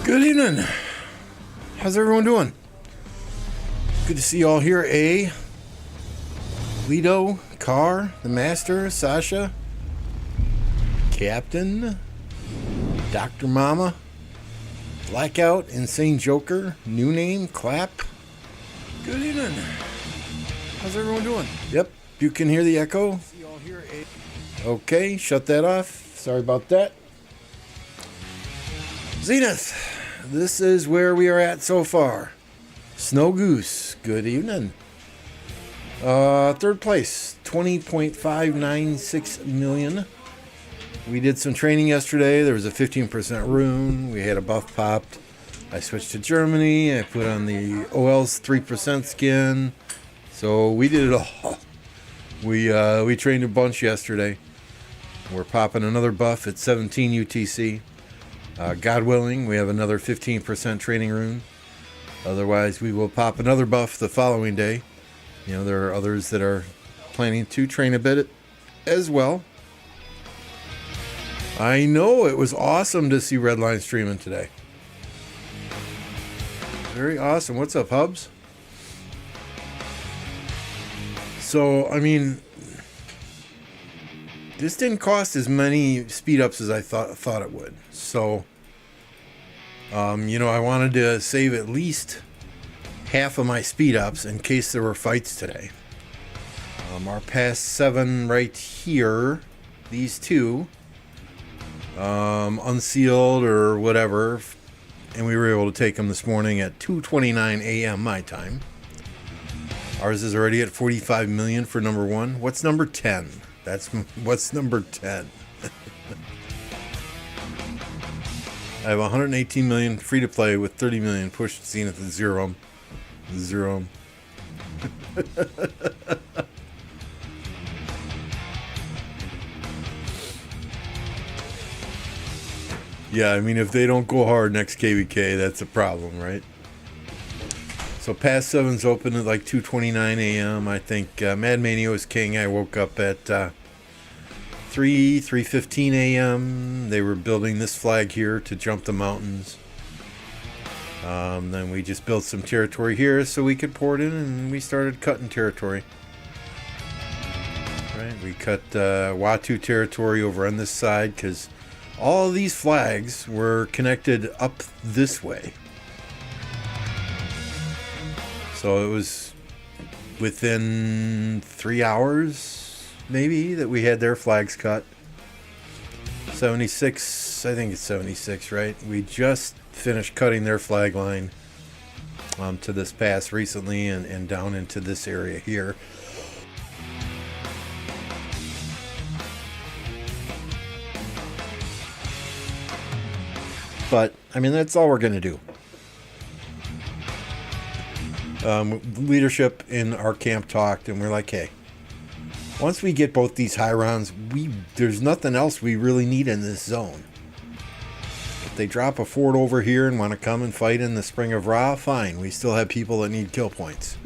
Good evening. How's everyone doing? Good to see you all here. Lido, Carr, the Master, Sasha, Captain, Dr. Mama, Blackout, Insane Joker, new name, Clap. Good evening. How's everyone doing? Yep, you can hear the echo. See you all here. Okay, shut that off. Sorry about that. Zenith. This is where we are at so far. Snow Goose, good evening. Third place, 20.596 million. We did some training yesterday. There was a 15% rune. We had a buff popped. I switched to Germany. I put on the OL's 3% skin. So we did it all. We trained a bunch yesterday. We're popping another buff at 17 UTC. God willing, we have another 15% training rune. Otherwise, we will pop another buff the following day. You know, there are others that are planning to train a bit as well. I know, it was awesome to see Redline streaming today. Very awesome. What's up, Hubs? So, I mean, this didn't cost as many speed ups as I thought it would. So, you know, I wanted to save at least half of my speed ups in case there were fights today. Our past 7 right here, these two, unsealed or whatever, and we were able to take them this morning at 2:29 a.m. my time. Ours is already at 45 million for number 1. What's number 10? What's number 10? I have 118 million free to play with 30 million pushed Zenith at zero. Yeah, I mean, if they don't go hard next KvK, that's a problem, right? So past 7's open at like 2:29 a.m. I think Mad Mania was king. I woke up at 3:15 a.m. They were building this flag here to jump the mountains. Then we just built some territory here so we could pour it in, and we started cutting territory. Right, we cut Watu territory over on this side because all of these flags were connected up this way. So it was within 3 hours, maybe, that we had their flags cut. 76, I think it's 76, right? We just finished cutting their flag line to this pass recently and down into this area here. But, I mean, that's all we're going to do. Leadership in our camp talked, and we're like, hey, once we get both these high rounds, there's nothing else we really need in this zone. If they drop a fort over here and want to come and fight in the Spring of Ra, fine. We still have people that need kill points.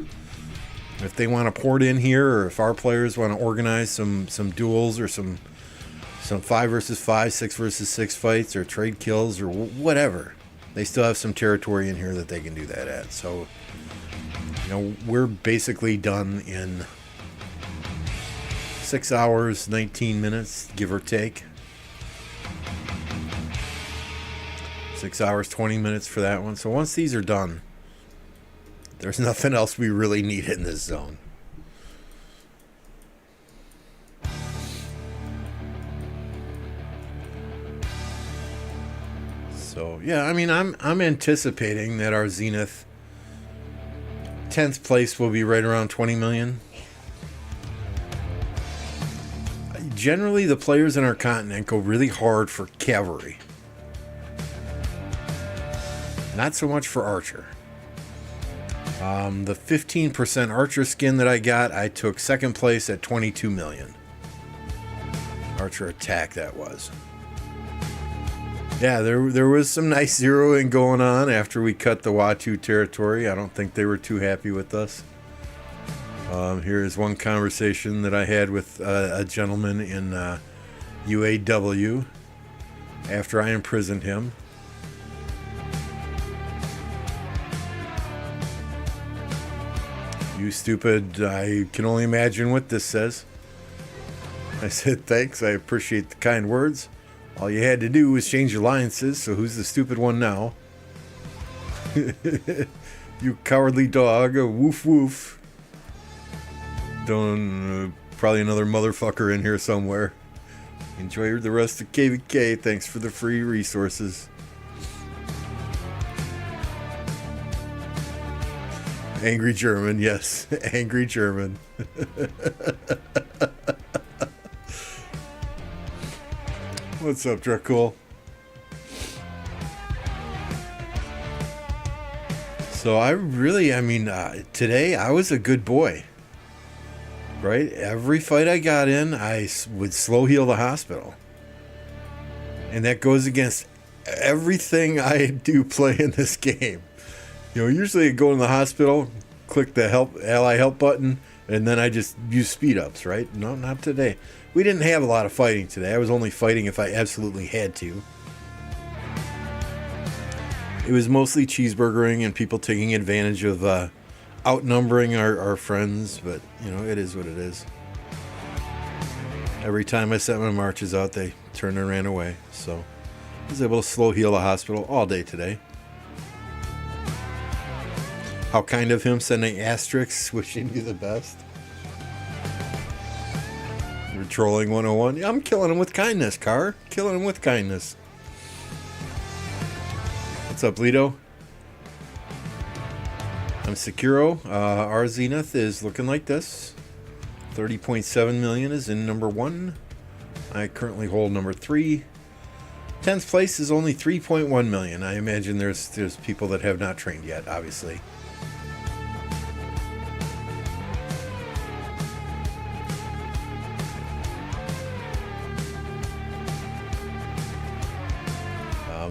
If they want to port in here, or if our players want to organize some duels or some 5 versus 5, 6 versus 6 fights, or trade kills, or whatever, they still have some territory in here that they can do that at. So, you know, we're basically done in 6 hours, 19 minutes, give or take. 6 hours, 20 minutes for that one. So once these are done, there's nothing else we really need in this zone. So, yeah, I mean, I'm anticipating that our Zenith 10th place will be right around 20 million. Generally, the players in our continent go really hard for cavalry. Not so much for archer. The 15% archer skin that I got, I took 2nd place at 22 million. Archer attack, that was. Yeah, there was some nice zeroing going on after we cut the Watu territory. I don't think they were too happy with us. Here is one conversation that I had with a gentleman in UAW after I imprisoned him. You stupid, I can only imagine what this says. I said, thanks, I appreciate the kind words. All you had to do was change alliances, so who's the stupid one now? You cowardly dog, woof woof. Don't, probably another motherfucker in here somewhere. Enjoy the rest of KvK, thanks for the free resources. Angry German, yes, angry German. What's up, Dracul? So today I was a good boy, right? Every fight I got in, I would slow heal the hospital. And that goes against everything I do play in this game. You know, usually I go in the hospital, click the ally help button, and then I just use speed ups, right? No, not today. We didn't have a lot of fighting today. I was only fighting if I absolutely had to. It was mostly cheeseburgering and people taking advantage of outnumbering our friends, but, you know, it is what it is. Every time I sent my marches out, they turned and ran away. So I was able to slow heal the hospital all day today. How kind of him sending asterisks, wishing you the best. You're trolling 101. Yeah, I'm killing him with kindness, Car. Killing him with kindness. What's up, Lido? I'm Sekiro. Our Zenith is looking like this. 30.7 million is in number 1. I currently hold number 3. 10th place is only 3.1 million. I imagine there's people that have not trained yet, obviously.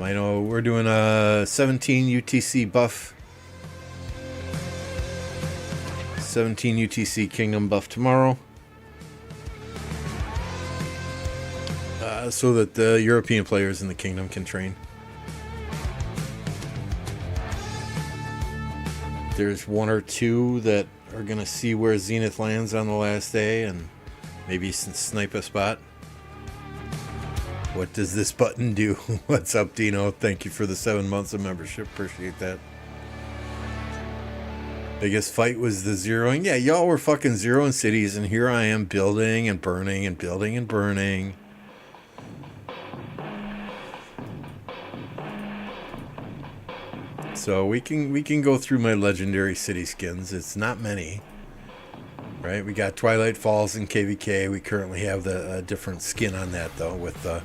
I know we're doing a 17 UTC buff. 17 UTC Kingdom buff tomorrow. So that the European players in the Kingdom can train. There's one or two that are going to see where Zenith lands on the last day and maybe snipe a spot. What does this button do? What's up, Dino? Thank you for the 7 months of membership. Appreciate that. Biggest fight was the zeroing. Yeah, y'all were fucking zeroing cities, and here I am building and burning and building and burning. So we can go through my legendary city skins. It's not many. Right? We got Twilight Falls and KvK. We currently have the different skin on that though with the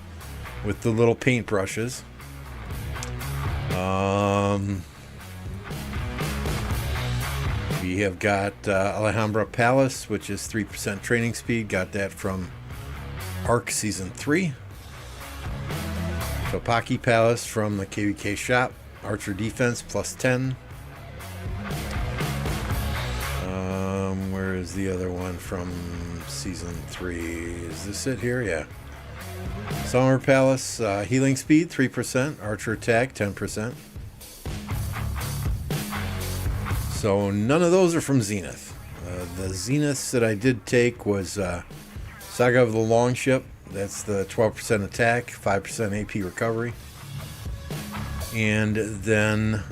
little paint brushes. We have got Alhambra Palace, which is 3% training speed. Got that from Ark Season 3. Topaki Palace from the KvK shop. Archer defense plus 10. Where is the other one from Season 3? Is this it here? Yeah. Summer Palace, healing speed 3%. Archer attack 10%. So none of those are from Zenith. The Zeniths that I did take was Saga of the Longship. That's the 12% attack, 5% AP recovery. And then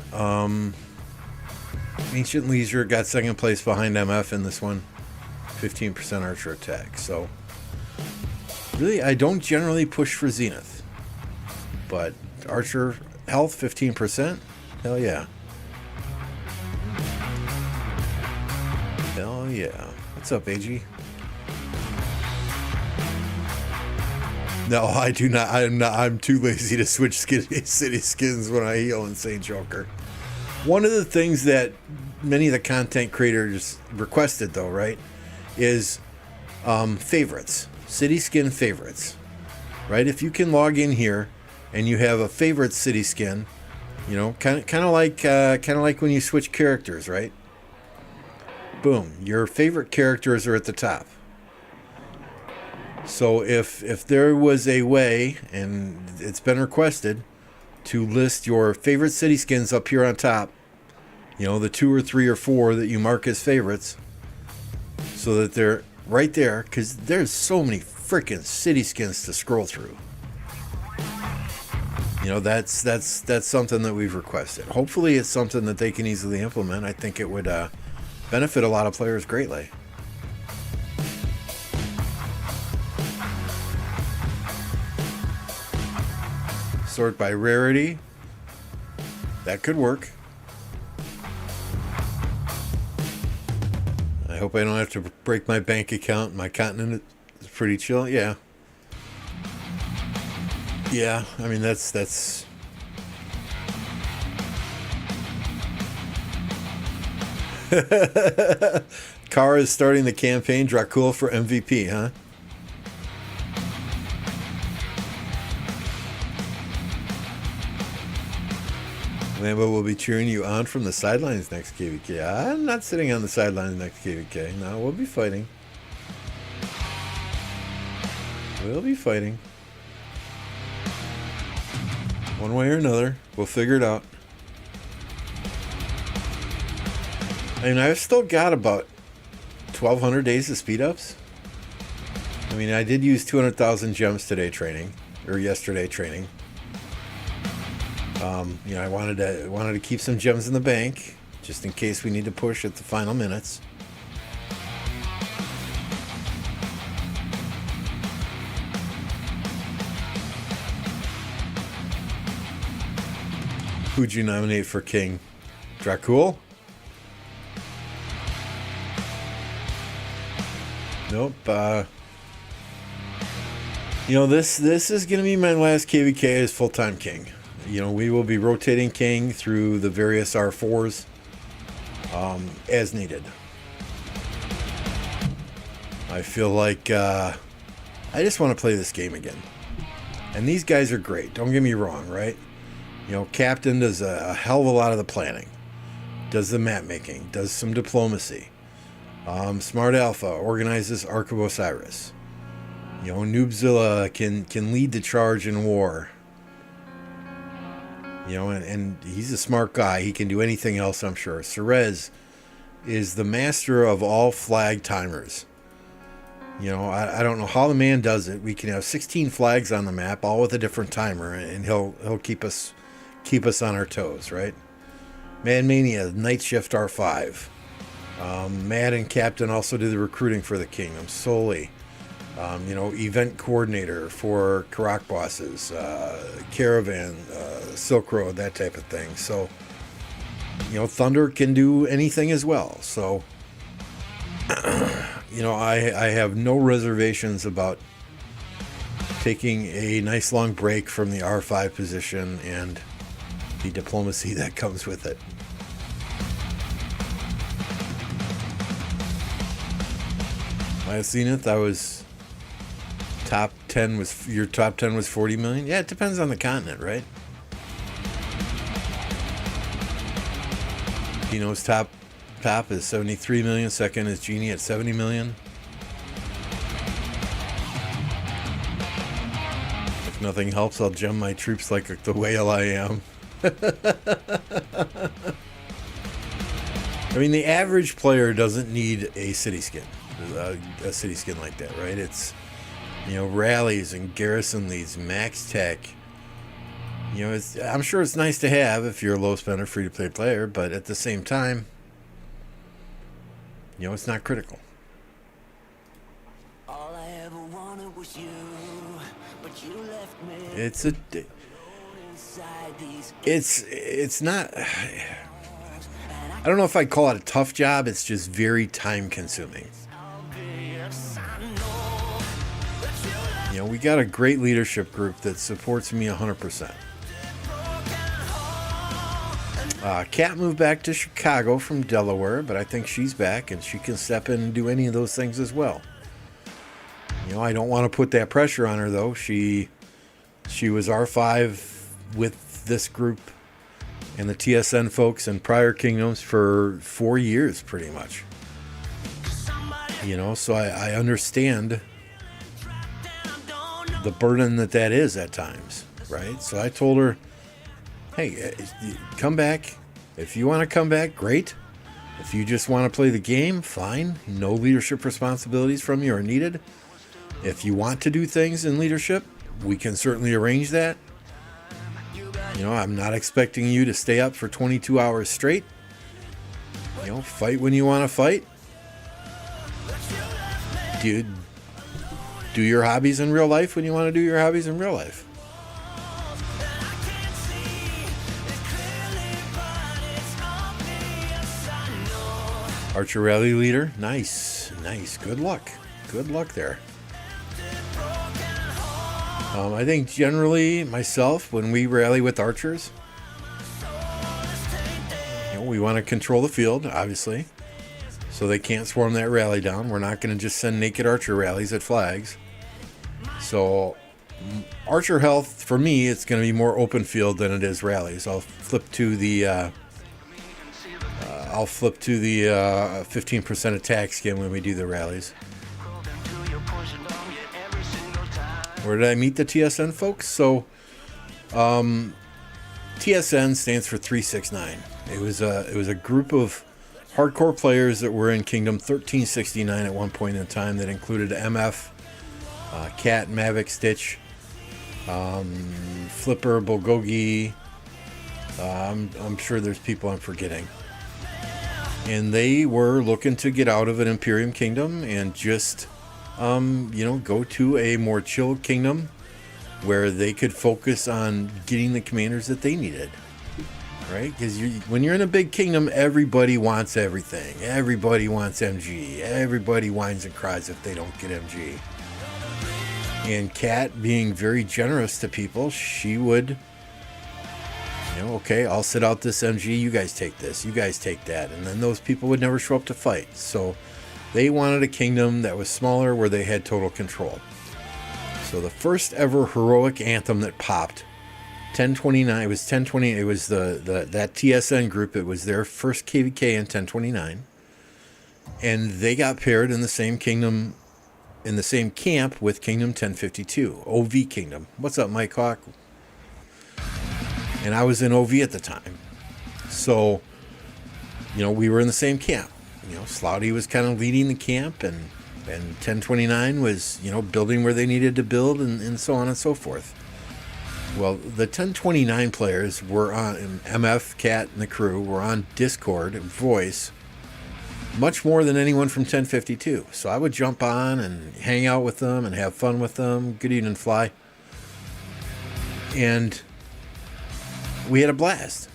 Ancient Leisure got second place behind MF in this one. 15% Archer attack. So really, I don't generally push for Zenith. But Archer health 15%? Hell yeah. Hell yeah. What's up, AG? No, I do not. I'm too lazy to switch city skins when I heal Insane Joker. One of the things that many of the content creators requested, though, right, is favorites. City skin favorites. Right? If you can log in here and you have a favorite city skin, you know, kind of like when you switch characters, right? Boom, your favorite characters are at the top. So if there was a way, and it's been requested, to list your favorite city skins up here on top, You know, the 2 or 3 or 4 that you mark as favorites, so that they're right there, because there's so many freaking city skins to scroll through. You know, that's something that we've requested. Hopefully it's something that they can easily implement. I think it would benefit a lot of players greatly. Sort by rarity. That could work. I hope I don't have to break my bank account. My continent is pretty chill. Yeah. Yeah, I mean, that's... Kara is starting the campaign. Dracul for MVP, huh? Lambo will be cheering you on from the sidelines next KvK. I'm not sitting on the sidelines next KvK. No, we'll be fighting. We'll be fighting. One way or another. We'll figure it out. I mean, I've still got about 1,200 days of speed ups. I mean, I did use 200,000 gems today training, or yesterday training. You know, I wanted to keep some gems in the bank, just in case we need to push at the final minutes. Who'd you nominate for king? Dracul? Nope. You know, this is going to be my last KvK as full-time king. You know, we will be rotating king through the various R4s as needed. I feel like I just want to play this game again. And these guys are great. Don't get me wrong, right? You know, Captain does a hell of a lot of the planning. Does the map making. Does some diplomacy. Smart Alpha organizes Ark of Osiris. You know, Noobzilla can lead the charge in war. You know, and he's a smart guy. He can do anything else, I'm sure. Cerez is the master of all flag timers. You know, I don't know how the man does it. We can have 16 flags on the map, all with a different timer, and he'll keep us on our toes, right? Mad Mania, Night Shift R5. Mad and Captain also do the recruiting for the kingdom solely. You know, event coordinator for Karak bosses, Caravan, Silk Road, that type of thing. So, you know, Thunder can do anything as well. So, you know, I have no reservations about taking a nice long break from the R5 position and the diplomacy that comes with it. Last Zenith, I was top 10 was, your top 10 was 40 million? Yeah, it depends on the continent, right? Dino's top is 73 million. Second is Genie at 70 million. If nothing helps, I'll gem my troops like the whale I am. I mean, the average player doesn't need a city skin. A city skin like that, right? It's, you know, rallies and garrison leads, max tech. You know, I'm sure it's nice to have if you're a low spender, free to play player, but at the same time, you know, it's not critical. All I ever wanted was you, but you left me. It's not. I don't know if I'd call it a tough job. It's just very time consuming. You know, we got a great leadership group that supports me 100%. Kat moved back to Chicago from Delaware, but I think she's back and she can step in and do any of those things as well. You know, I don't want to put that pressure on her, though. She was R5 with this group and the TSN folks and prior kingdoms for 4 years, pretty much. You know, so I understand the burden that is at times, right? So I told her, hey, come back, If you want to come back, great. If you just want to play the game, fine. No leadership responsibilities from you are needed. If you want to do things in leadership, we can certainly arrange that. You know, I'm not expecting you to stay up for 22 hours straight. You know, fight when you want to fight. Do your hobbies in real life when you want to do your hobbies in real life. Archer rally leader, nice. Good luck there. I think generally myself, when we rally with archers, you know, we want to control the field, obviously, so they can't swarm that rally down. We're not going to just send naked archer rallies at flags. So archer health, for me, it's going to be more open field than it is rallies. I'll flip to the 15% attack skin when we do the rallies. Where did I meet the TSN folks? So, TSN stands for 369. It was a group of hardcore players that were in Kingdom 1369 at one point in time that included MF, Cat, Mavic, Stitch, Flipper, Bulgogi. I'm sure there's people I'm forgetting. And they were looking to get out of an Imperium Kingdom and just, go to a more chill kingdom where they could focus on getting the commanders that they needed. Right? Because when you're in a big kingdom, everybody wants everything. Everybody wants MG. Everybody whines and cries if they don't get MG. And Kat, being very generous to people, she would, okay, I'll sit out this MG, you guys take this, you guys take that. And then those people would never show up to fight. So they wanted a kingdom that was smaller where they had total control. So the first ever heroic anthem that popped, 1029, it was 1020, it was that TSN group, it was their first KvK in 1029. And they got paired in the same kingdom, in the same camp with Kingdom 1052, OV Kingdom. What's up, Mike Hawk? And I was in OV at the time. So, we were in the same camp. Slouty was kind of leading the camp, and 1029 was, building where they needed to build, and so on and so forth. Well, the 1029 players were on, MF, Cat, and the crew were on Discord and voice much more than anyone from 1052. So I would jump on and hang out with them and have fun with them. Good evening, Fly. And we had a blast.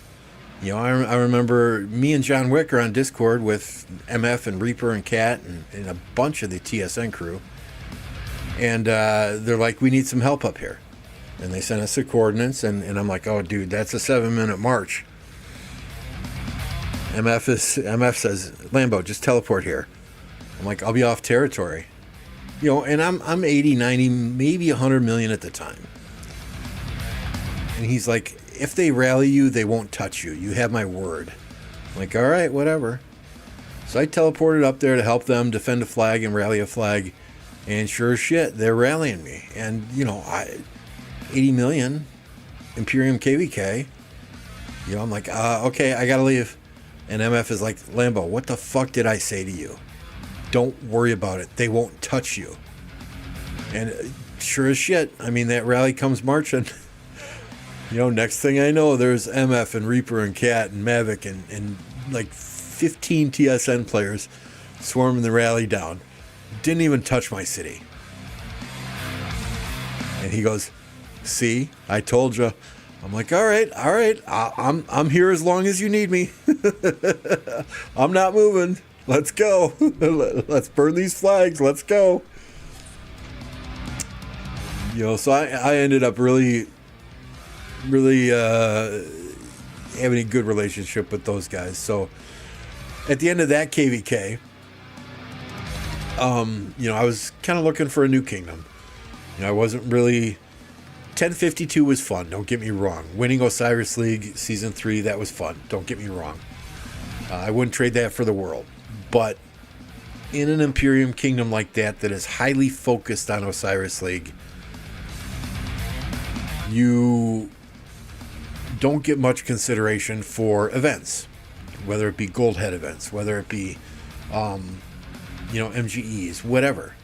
I remember me and John Wick are on Discord with MF and Reaper and Cat and a bunch of the TSN crew. And they're like, we need some help up here. And they sent us the coordinates, and I'm like, oh, dude, that's a 7-minute march. MF says, Lambo, just teleport here. I'm like, I'll be off territory. And I'm 80, 90, maybe 100 million at the time. And he's like, if they rally you, they won't touch you. You have my word. I'm like, all right, whatever. So I teleported up there to help them defend a flag and rally a flag. And sure as shit, they're rallying me. And, 80 million, Imperium KvK. I'm like, okay, I gotta leave. And MF is like, Lambo, what the fuck did I say to you? Don't worry about it. They won't touch you. And sure as shit, that rally comes marching. Next thing I know, there's MF and Reaper and Cat and Mavic and like 15 TSN players swarming the rally down. Didn't even touch my city. And he goes, see, I told you. I'm like, all right. I'm here as long as you need me. I'm not moving. Let's go. Let's burn these flags. Let's go. So I ended up really having a good relationship with those guys. So at the end of that KvK, I was kind of looking for a new kingdom. I wasn't really... 1052 was fun, don't get me wrong. Winning Osiris League Season 3, that was fun, don't get me wrong. I wouldn't trade that for the world. But in an Imperium Kingdom like that is highly focused on Osiris League, you don't get much consideration for events, whether it be gold head events, whether it be, MGEs, whatever.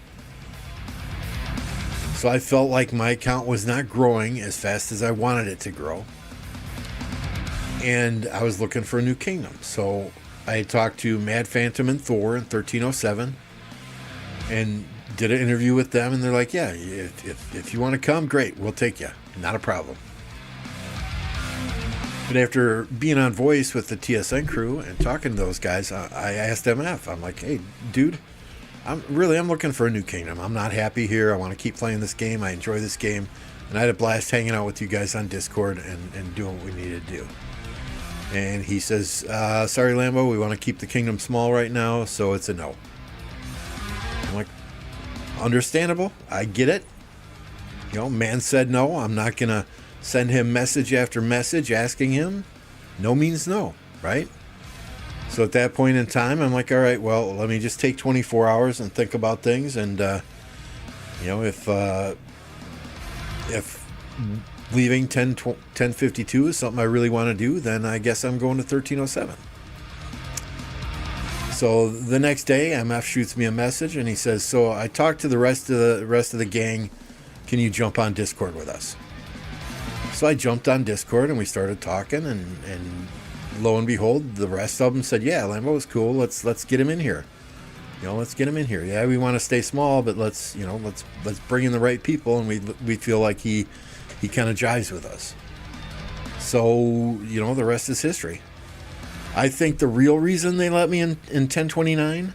So I felt like my account was not growing as fast as I wanted it to grow. And I was looking for a new kingdom. So I talked to Mad Phantom and Thor in 1307 and did an interview with them. And they're like, yeah, if you want to come, great, we'll take you. Not a problem. But after being on voice with the TSN crew and talking to those guys, I asked MF, I'm like, hey, dude, I'm looking for a new kingdom. I'm not happy here. I want to keep playing this game. I enjoy this game. And I had a blast hanging out with you guys on Discord and doing what we needed to do. And he says, sorry, Lambo, we want to keep the kingdom small right now, so it's a no. I'm like, understandable. I get it. Man said no. I'm not going to send him message after message asking him. No means no, right? So at that point in time, I'm like, all right, well, let me just take 24 hours and think about things. And, if leaving 1052 is something I really want to do, then I guess I'm going to 1307. So the next day, MF shoots me a message and he says, so I talked to the rest of the gang. Can you jump on Discord with us? So I jumped on Discord and we started talking, and lo and behold, the rest of them said, yeah, Lambo is cool. Let's get him in here. Let's get him in here. Yeah, we want to stay small, but let's bring in the right people, and we feel like he kind of jives with us. So, the rest is history. I think the real reason they let me in 1029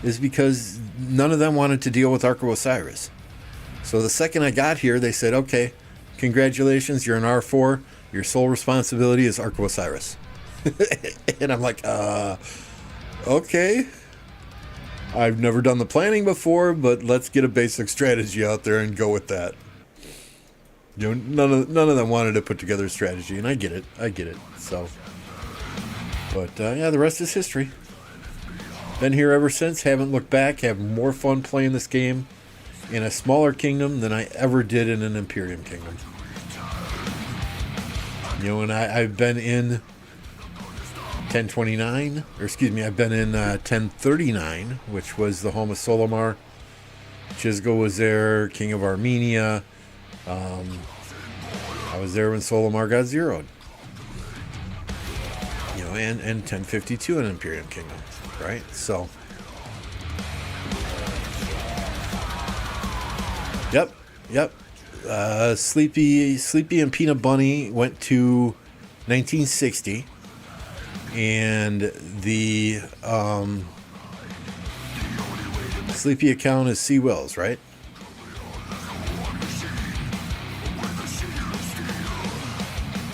is because none of them wanted to deal with Ark of Osiris. So the second I got here, they said, okay, congratulations, you're an R4. Your sole responsibility is Ark of Osiris. And I'm like, okay. I've never done the planning before, but let's get a basic strategy out there and go with that. None of them wanted to put together a strategy, and I get it. So, but the rest is history. Been here ever since. Haven't looked back. Have more fun playing this game in a smaller kingdom than I ever did in an Imperium kingdom. And I've been in 1029, I've been in 1039, which was the home of Solomar. Chisgo was there, King of Armenia. I was there when Solomar got zeroed. And 1052 in Imperium Kingdom, right? So, yep. Sleepy and Peanut Bunny went to 1960, and the Sleepy account is C. Wills, right?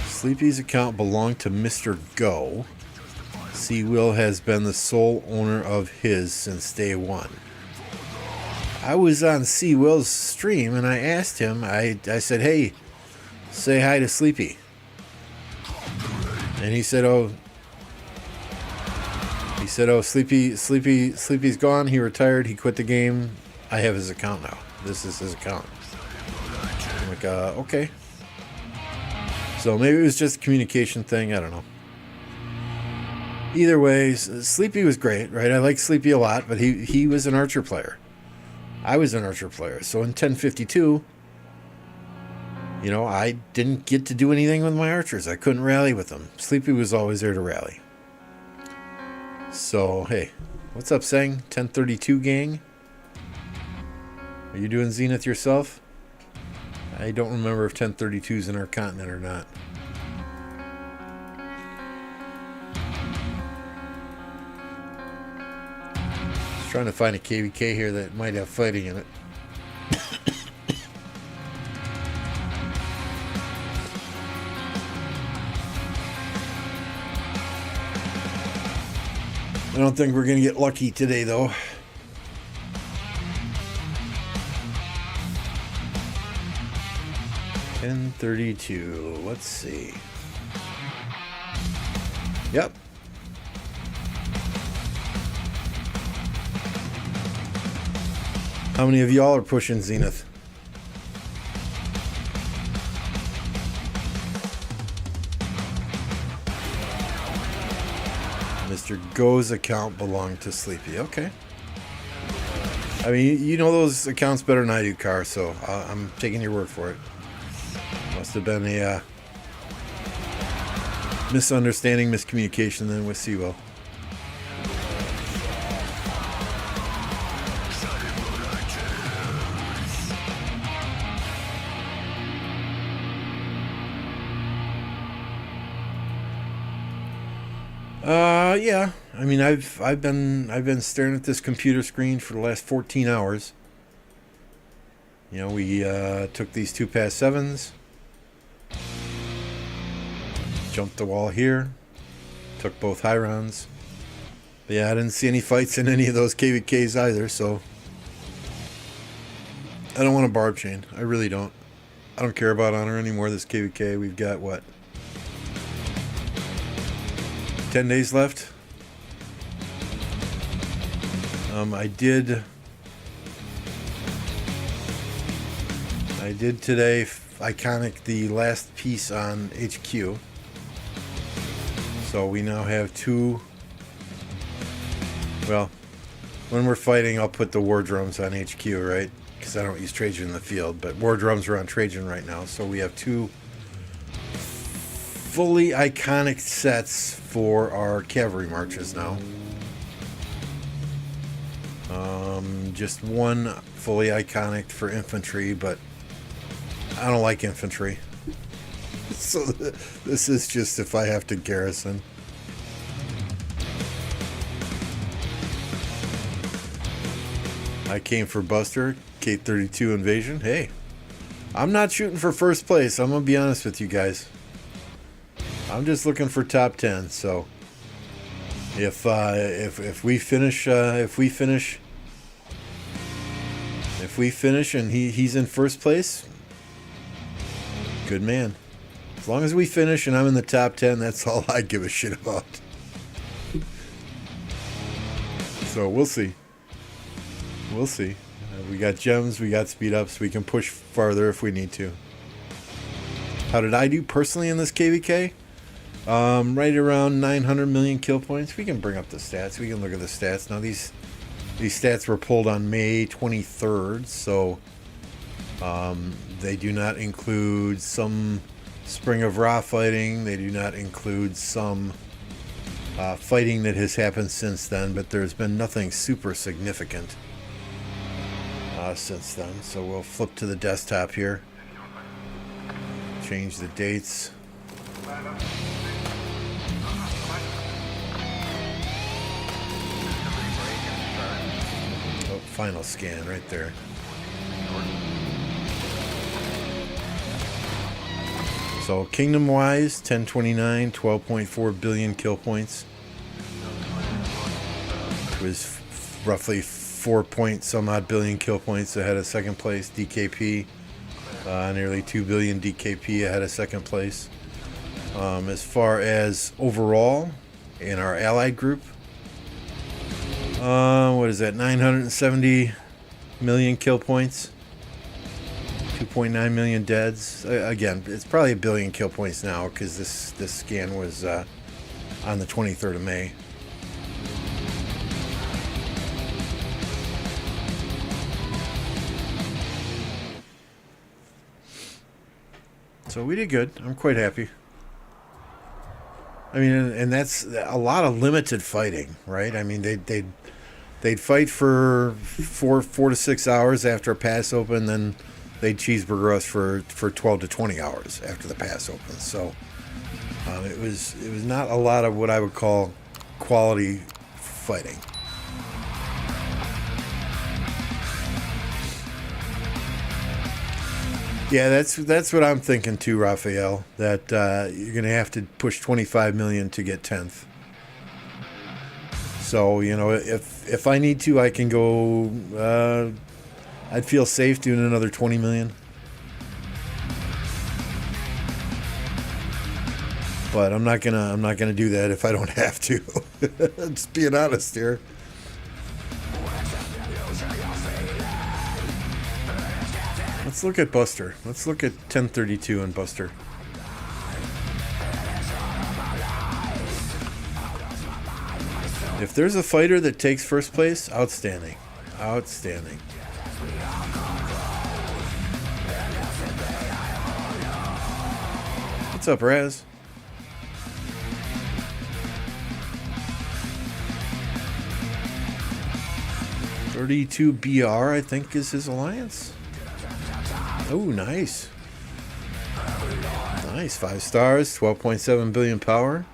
Sleepy's account belonged to Mr. Go. C. Will has been the sole owner of his since day one. I was on C. Will's stream and I asked him, I said, hey, say hi to Sleepy. And he said, Sleepy's gone. He retired. He quit the game. I have his account now. This is his account. I'm like, okay. So maybe it was just a communication thing. I don't know. Either way, Sleepy was great, right? I like Sleepy a lot, but he was an archer player. I was an archer player. So in 1052, I didn't get to do anything with my archers. I couldn't rally with them. Sleepy was always there to rally. So, hey, what's up, Sang? 1032 gang? Are you doing Zenith yourself? I don't remember if 1032 is in our continent or not. Just trying to find a KvK here that might have fighting in it. I don't think we're going to get lucky today, though. $10.32. Let's see. Yep. How many of y'all are pushing Mr. Go's account belonged to Sleepy. Okay. I mean, you know those accounts better than I do, Car, so I'm taking your word for it. Must have been a misunderstanding, miscommunication then with Sewell. Yeah. I mean, I've been staring at this computer screen for the last 14 hours. You know, we took these 2 past 7s, jumped the wall here, took both high rounds. But yeah, I didn't see any fights in any of those KvKs either, so I don't want a barb chain. I really don't. I don't care about honor anymore. This KvK, we've got what? 10 days left. I did today iconic the last piece on HQ. So we now have 2. Well, when we're fighting, I'll put the war drums on HQ, right? Because I don't use Trajan in the field, but war drums are on Trajan right now. So we have 2 fully iconic sets for our cavalry marches now. Just 1 fully iconic for infantry, but I don't like infantry. So this is just if I have to garrison. I came for Buster, K-32 invasion. Hey, I'm not shooting for first place. I'm gonna be honest with you guys. I'm just looking for top 10. So if we finish and he's in first place, good man. As long as we finish and I'm in the top 10, that's all I give a shit about. So we'll see. We'll see. We got gems, we got speed ups, we can push farther if we need to. How did I do personally in this KvK? Right around 900 million kill points. We can bring up the stats. We can look at the stats. Now these stats were pulled on May 23rd, so they do not include some Spring of Ra fighting. They do not include some fighting that has happened since then, but there's been nothing super significant since then. So we'll flip to the desktop here, change the dates. Oh, final scan right there. So kingdom wise, 1029, 12.4 billion kill points. It was roughly 4 point some odd billion kill points ahead of second place. DKP, nearly 2 billion DKP ahead of second place. As far as overall in our allied group, what is that? 970 million kill points. 2.9 million deads. Again, it's probably 1 billion kill points now because this scan was on the 23rd of May. So we did good. I'm quite happy. I mean, and that's a lot of limited fighting, right? I mean, they'd fight for four to 6 hours after a pass open, then they'd cheeseburger us for 12 to 20 hours after the pass opens. So it was not a lot of what I would call quality fighting. Yeah, that's what I'm thinking too, Raphael. That you're gonna have to push 25 million to get 10th. So if I need to, I can go. I'd feel safe doing another 20 million. But I'm not gonna do that if I don't have to. Just being honest here. Let's look at Buster. Let's look at 1032 and If there's a fighter that takes first place, outstanding. Outstanding. What's up, Raz? $32BR, I think, is his alliance. Oh, nice. Nice. 5 stars, 12.7 billion power.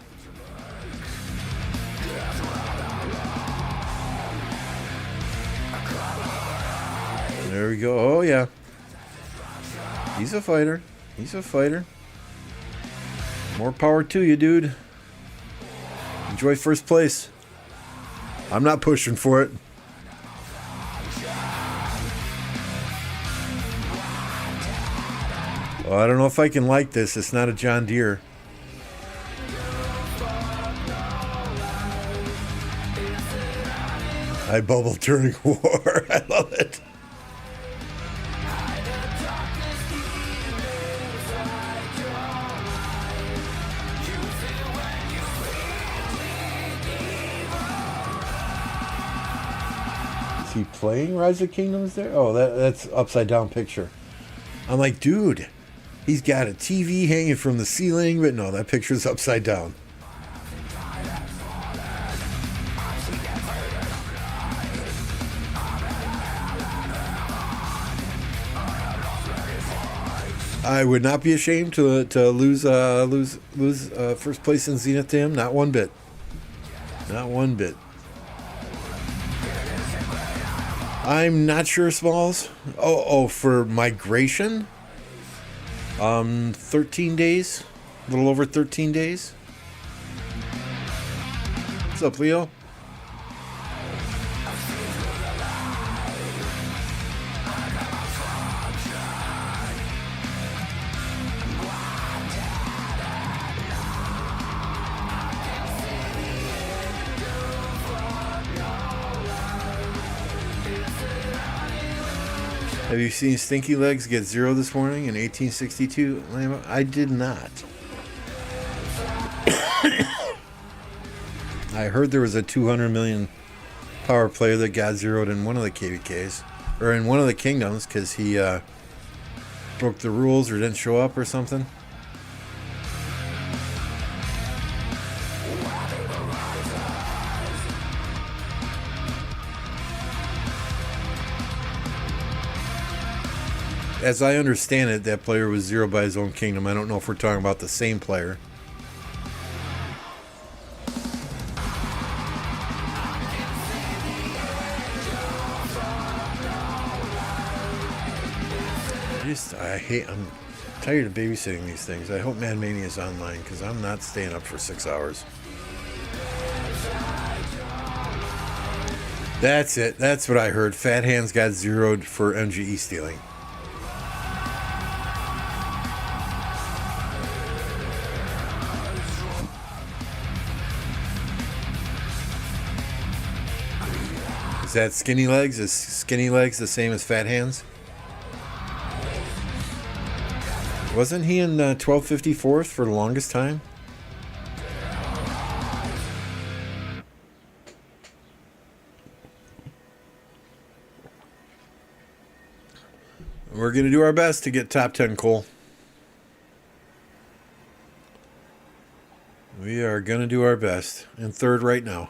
There we go. Oh, yeah. He's a fighter. He's a fighter. More power to you, dude. Enjoy first place. I'm not pushing for it. Well, I don't know if I can like this. It's not a John Deere. I bubble during war. I love it. Is he playing Rise of Kingdoms there? Oh, that's upside down picture. I'm like, dude, he's got a TV hanging from the ceiling, but no, that picture's upside down. I would not be ashamed to lose first place in Zenith to him. Not one bit. Not one bit. I'm not sure, Smalls. Oh, for migration? 13 days. A little over 13 days. What's up, Leo? Have you seen Stinky Legs get 0 this morning in 1862? I did not. I heard there was a 200 million power player that got zeroed in one of the KvKs, or in one of the kingdoms, because he broke the rules or didn't show up or something. As I understand it, that player was zeroed by his own kingdom. I don't know if we're talking about the same player. I'm tired of babysitting these things. I hope Mad Mania is online, because I'm not staying up for 6 hours. That's it. That's what I heard. Fat Hands got zeroed for MGE stealing. Is that Skinny Legs? Is Skinny Legs the same as Fat Hands? Wasn't he in 1254th for the longest time? We're going to do our best to get top 10, Cole. We are going to do our best. In third right now.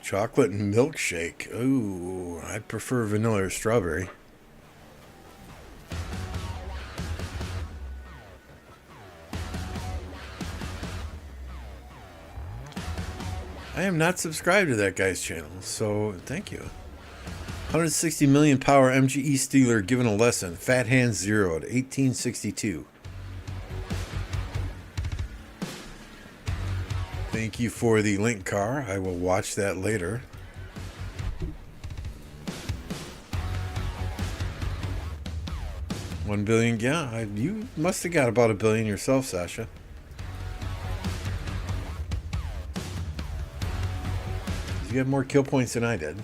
Chocolate and milkshake. Ooh, I'd prefer vanilla or strawberry. I am not subscribed to that guy's channel, so thank you. 160 million power MGE Stealer given a lesson. Fat Hands zeroed. 1862. Thank you for the link, Car. I will watch that later. 1 billion, yeah. You must have got about 1 billion yourself, Sasha. You have more kill points than I did.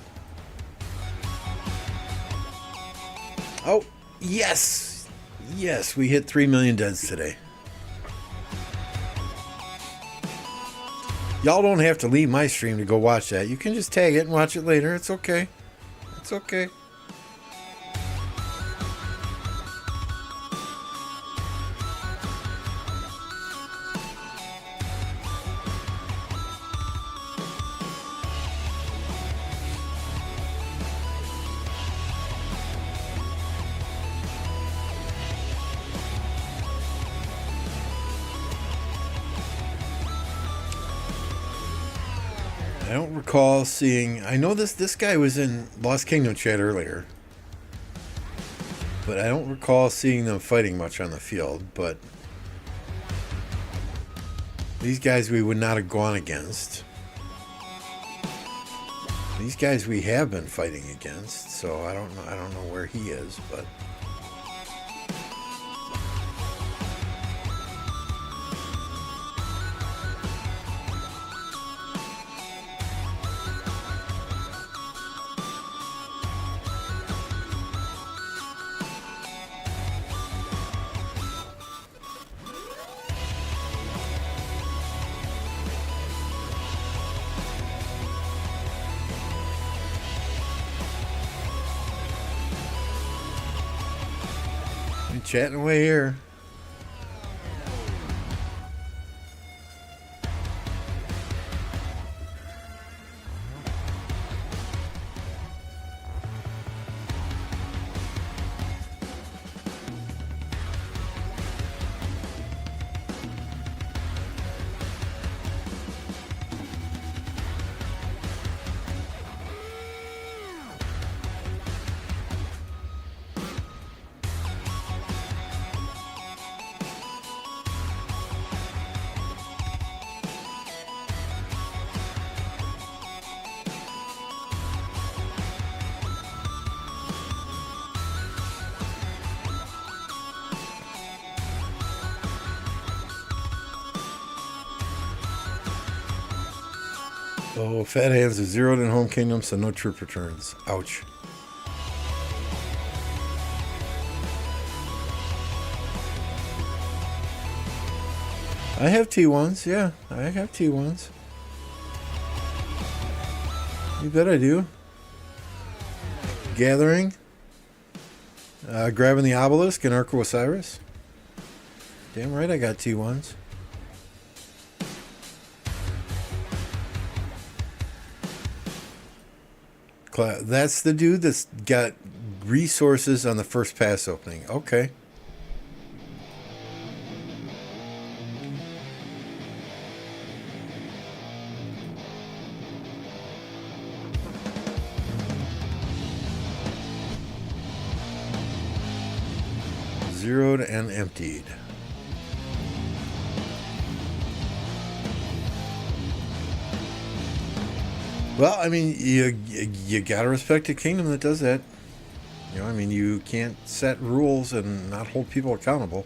Oh, yes! Yes, we hit 3 million deads today. Y'all don't have to leave my stream to go watch that. You can just tag it and watch it later. It's okay. It's okay. I don't recall seeing... I know this guy was in Lost Kingdom chat earlier. But I don't recall seeing them fighting much on the field. But these guys we would not have gone against. These guys we have been fighting against. So I don't know where he is, but... Chatting away here. Oh, Fat Hands are zeroed in Home Kingdom, so no troop returns. Ouch. I have T1s, yeah. I have T1s. You bet I do. Gathering. Grabbing the obelisk in Ark of Osiris. Damn right I got T1s. That's the dude that's got resources on the first pass opening. Okay. Zeroed and emptied. Well, I mean, you gotta respect a kingdom that does that. You know, I mean, you can't set rules and not hold people accountable.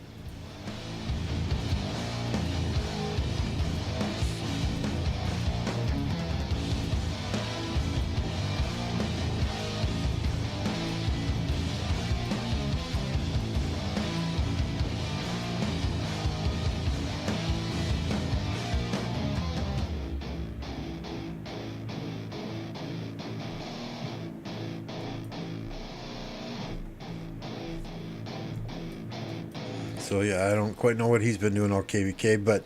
So yeah, I don't quite know what he's been doing all KvK, but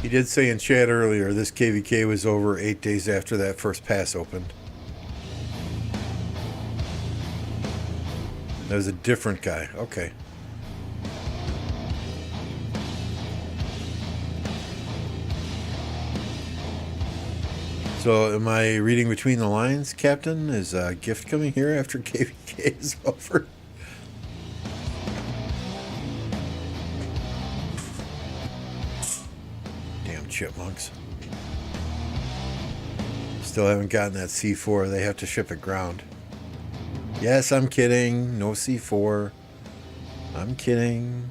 he did say in chat earlier this KvK was over 8 days after that first pass opened. That was a different guy. Okay. So am I reading between the lines, Captain? Is a gift coming here after KvK is over? Chipmunks. Still haven't gotten that C4. They have to ship it ground. Yes, I'm kidding. No C4. I'm kidding.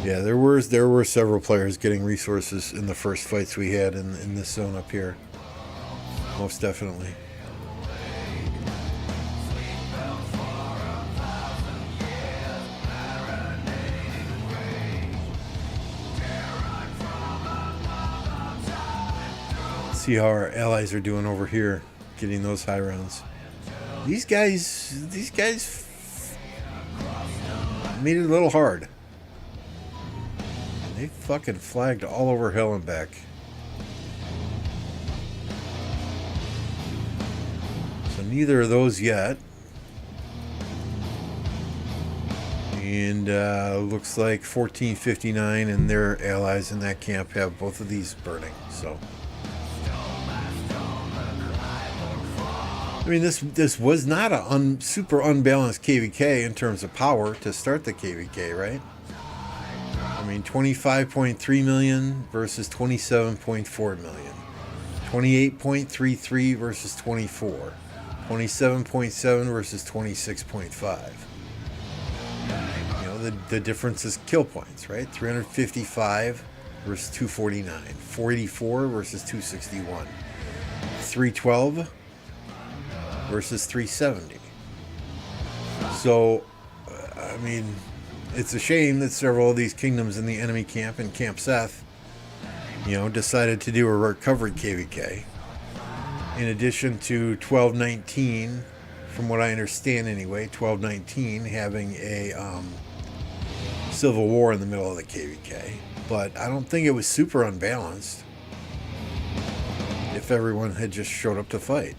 Yeah, there were several players getting resources in the first fights we had in this zone up here. Most definitely. See how our allies are doing over here, getting those high rounds. These guys made it a little hard. They fucking flagged all over hell and back. So neither of those yet. And looks like 1459 and their allies in that camp have both of these burning. So I mean, this was not a super unbalanced KvK in terms of power to start the KvK, right? I mean, 25.3 million versus 27.4 million. 28.33 versus 24. 27.7 versus 26.5. You know, the difference is kill points, right? 355 versus 249. 484 versus 261. 312 versus 370. So, I mean, it's a shame that several of these kingdoms in the enemy camp and Camp Seth, you know, decided to do a recovery KvK. In addition to 1219, from what I understand anyway, 1219 having a civil war in the middle of the KvK. But I don't think it was super unbalanced if everyone had just showed up to fight.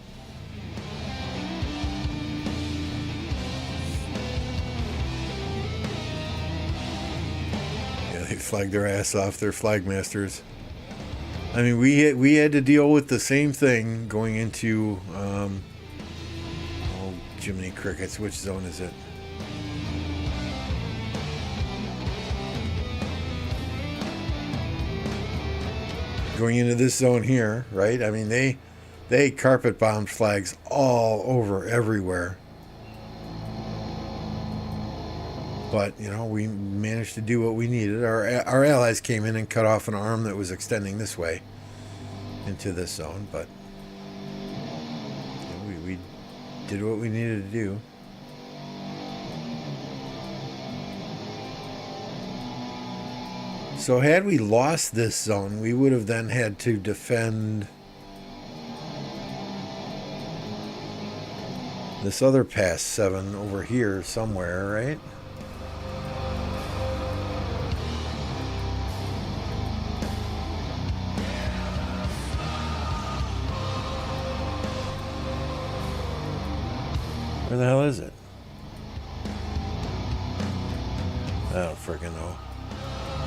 They flagged their ass off. Their flag masters. I mean, we had to deal with the same thing going into oh, Jiminy Crickets. Which zone is it? Going into this zone here, right? I mean, they carpet bombed flags all over everywhere. But, you know, we managed to do what we needed. Our allies came in and cut off an arm that was extending this way into this zone. But you know, we did what we needed to do. So had we lost this zone, we would have then had to defend this other pass 7 over here somewhere, right? Where the hell is it? I don't freaking know.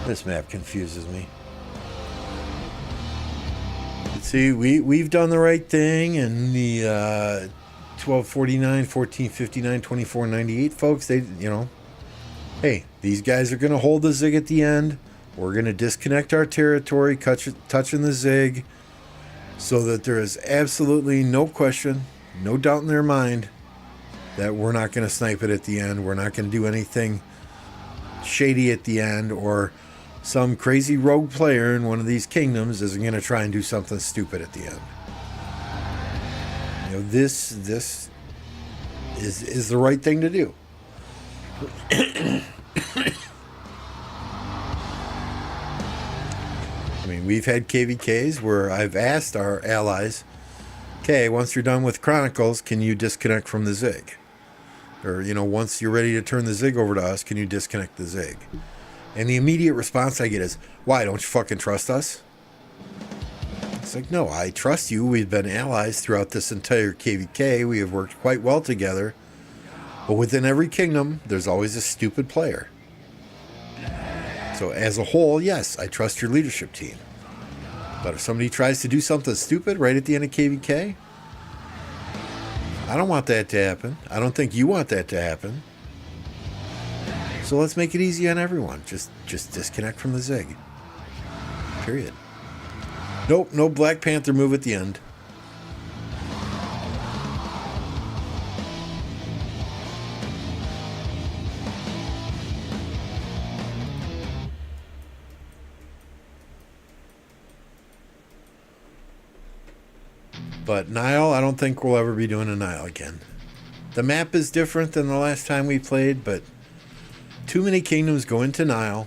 This map confuses me. See, we've done the right thing, and the 1249, 1459, 2498 folks, they, you know, hey, these guys are going to hold the zig at the end. We're going to disconnect our territory, touching the zig, so that there is absolutely no question, no doubt in their mind that we're not going to snipe it at the end. We're not going to do anything shady at the end, or some crazy rogue player in one of these kingdoms isn't going to try and do something stupid at the end. You know, this is the right thing to do. I mean, we've had KvKs where I've asked our allies, okay, once you're done with Chronicles, can you disconnect from the zig? Or, you know, once you're ready to turn the zig over to us, can you disconnect the zig? And the immediate response I get is, why, don't you fucking trust us? It's like, no, I trust you. We've been allies throughout this entire KvK. We have worked quite well together. But within every kingdom, there's always a stupid player. So as a whole, yes, I trust your leadership team. But if somebody tries to do something stupid right at the end of KvK, I don't want that to happen. I don't think you want that to happen. So let's make it easy on everyone. Just disconnect from the zig. Period. Nope, no Black Panther move at the end. But Nile, I don't think we'll ever be doing a Nile again. The map is different than the last time we played, but too many kingdoms go into Nile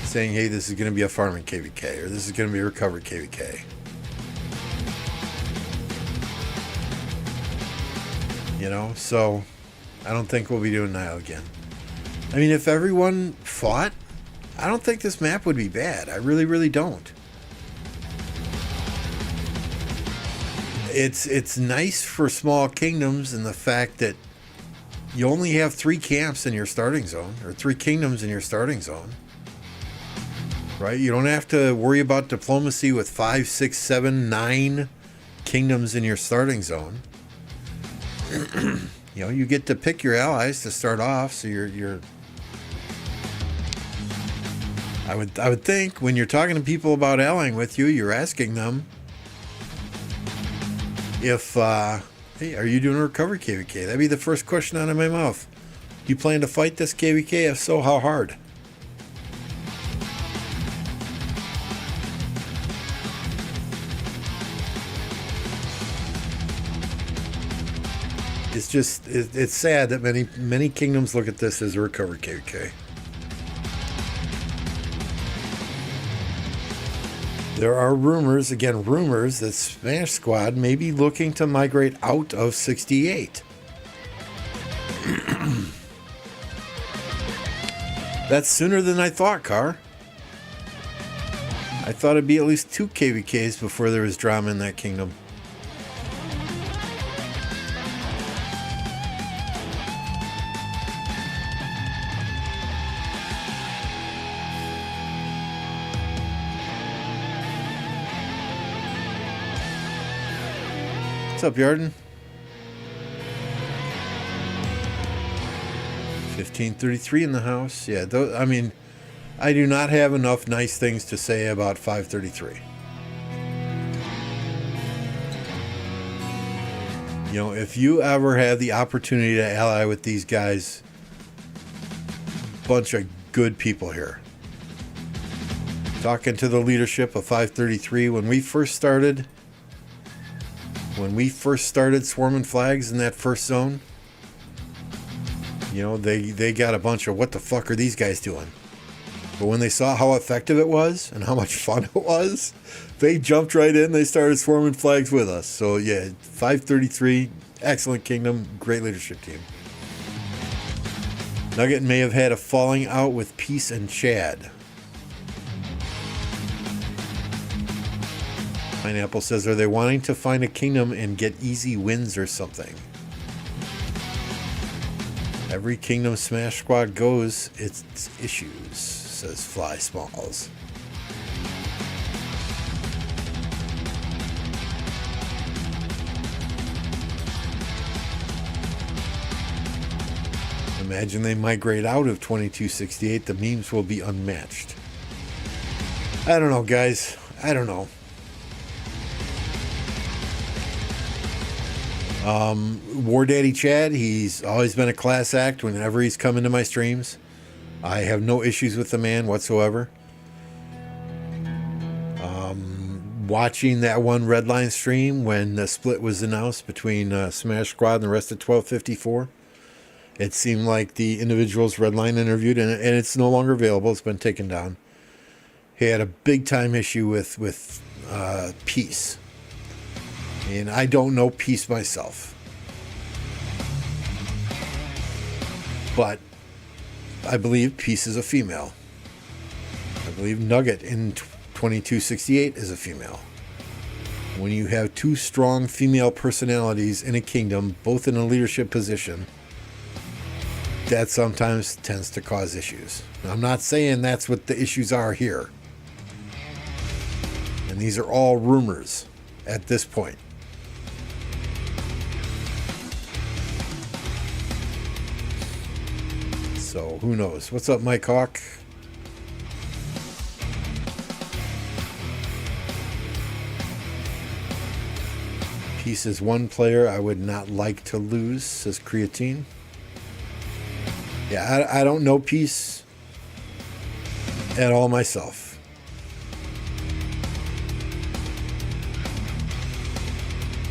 saying, hey, this is going to be a farming KvK, or this is going to be a recovered KvK. You know, so I don't think we'll be doing Nile again. I mean, if everyone fought, I don't think this map would be bad. I really, really don't. It's nice for small kingdoms in the fact that you only have 3 camps in your starting zone, or 3 kingdoms in your starting zone. Right? You don't have to worry about diplomacy with 5, 6, 7, 9 kingdoms in your starting zone. You know, you get to pick your allies to start off, so you're I would think when you're talking to people about allying with you, you're asking them if, hey, are you doing a recovery KvK? That'd be the first question out of my mouth. Do you plan to fight this KvK? If so, how hard? It's just, it's sad that many kingdoms look at this as a recovery KvK. There are rumors, again, rumors that Smash Squad may be looking to migrate out of 68. That's sooner than I thought, Car. I thought it'd be at least 2 KvKs before there was drama in that kingdom. What's up, Yarden? 1533 in the house. Yeah, I mean, I do not have enough nice things to say about 533. You know, if you ever have the opportunity to ally with these guys, bunch of good people here. Talking to the leadership of 533, when we first started swarming flags in that first zone, you know, they got a bunch of, what the fuck are these guys doing? But when they saw how effective it was and how much fun it was, they jumped right in. They started swarming flags with us. So yeah, 533, excellent kingdom, great leadership team. Nugget may have had a falling out with Peace and Chad. Pineapple says, are they wanting to find a kingdom and get easy wins or something? Every kingdom Smash Squad goes, it's issues, says Fly Smalls. Imagine they migrate out of 2268, the memes will be unmatched. I don't know, guys. I don't know. War Daddy Chad, he's always been a class act whenever he's come into my streams. I have no issues with the man whatsoever. Watching that one Redline stream when the split was announced between Smash Squad and the rest of 1254, it seemed like the individuals Redline interviewed, and it's no longer available, it's been taken down. He had a big time issue with Peace. And I don't know Peace myself. But I believe Peace is a female. I believe Nugget in 2268 is a female. When you have 2 strong female personalities in a kingdom, both in a leadership position, that sometimes tends to cause issues. Now, I'm not saying that's what the issues are here. And these are all rumors at this point. So who knows? What's up, Mike Hawk? Peace is one player I would not like to lose, says Creatine. Yeah, I don't know Peace at all myself.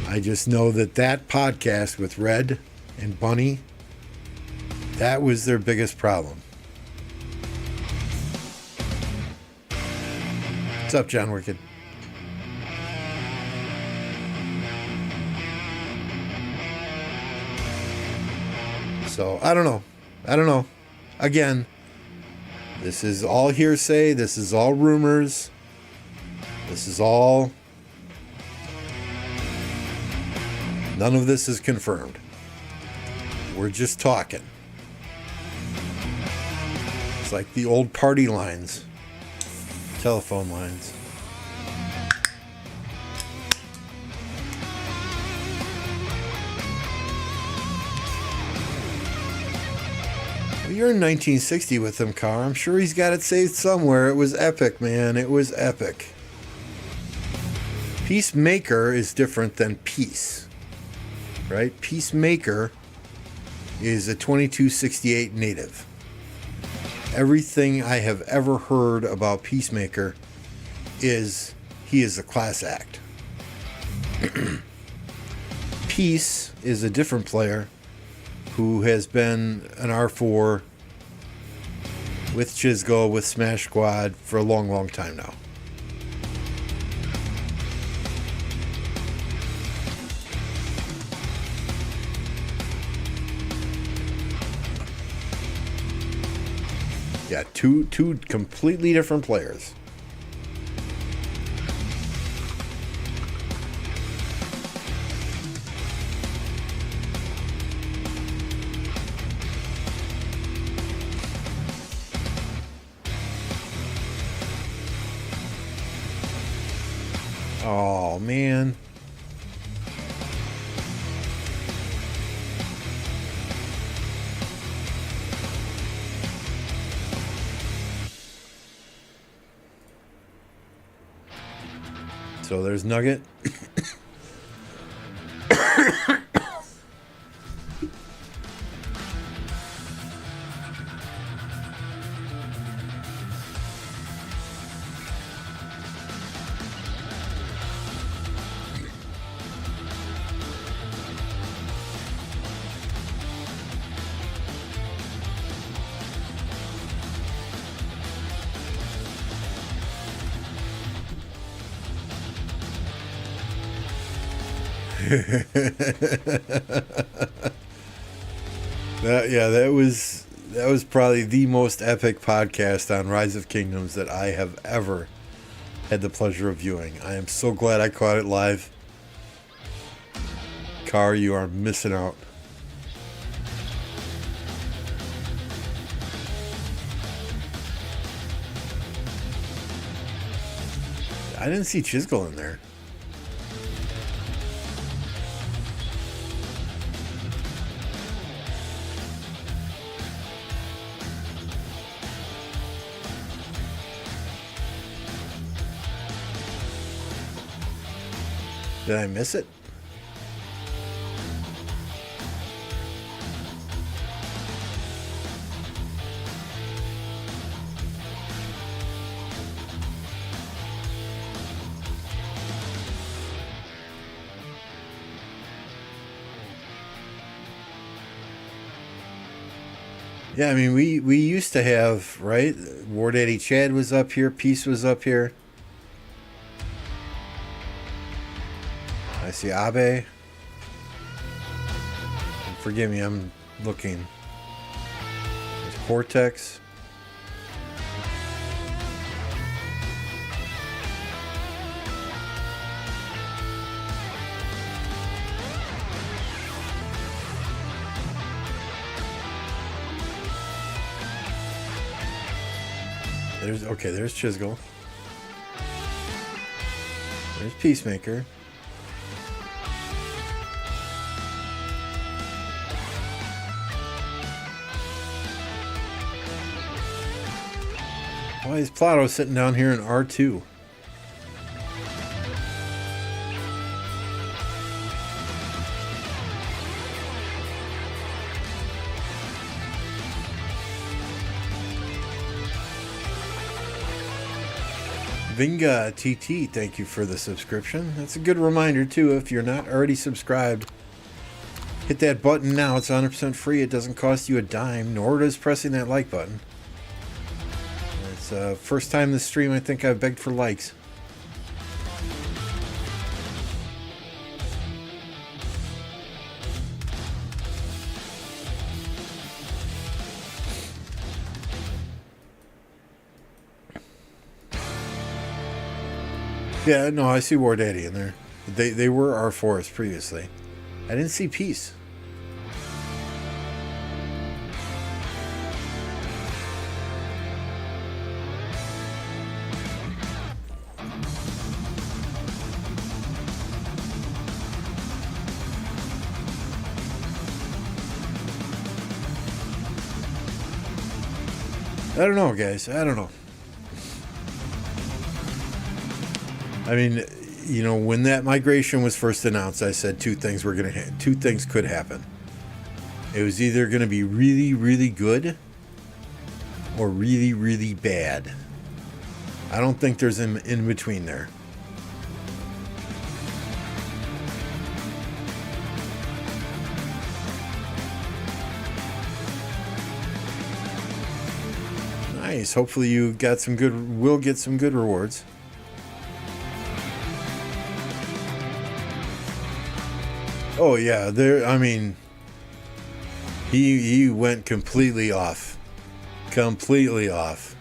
I just know that podcast with Red and Bunny, that was their biggest problem. What's up, John Wicked? So, I don't know. Again, this is all hearsay. This is all rumors. This is all... None of this is confirmed. We're just talking. It's like the old party lines. Telephone lines. You're in 1960 with him, Car. I'm sure he's got it saved somewhere. It was epic, man. It was epic. Peacemaker is different than peace. Right? Peacemaker is a 2268 native. Everything I have ever heard about Peacemaker is he is a class act. Peace is a different player who has been an R4 with Chisgo, with Smash Squad for a long, long time now. Yeah, two completely different players. Oh, man. So there's Nugget. that was probably the most epic podcast on Rise of Kingdoms that I have ever had the pleasure of viewing. I am so glad I caught it live. Car, you are missing out. I didn't see Chisgo in there. Did I miss it? Yeah, I mean, we used to have, right? War Daddy Chad was up here. Peace was up here. I see Abe. Forgive me, I'm looking. There's Cortex. There's Chisgo. There's Peacemaker. Why is Plato sitting down here in R2? Vinga TT, thank you for the subscription. That's a good reminder, too. If you're not already subscribed, hit that button now. It's 100% free. It doesn't cost you a dime, nor does pressing that like button. It's first time this stream I think I've begged for likes. Yeah, no, I see War Daddy in there. They were our forest previously. I didn't see peace. I don't know, guys. I don't know. I mean, you know, when that migration was first announced, I said two things could happen. It was either going to be really, really good or really, really bad. I don't think there's an in between there. Nice. Hopefully you got some good, will get some good rewards. Oh yeah, there. I mean, he went completely off, completely off.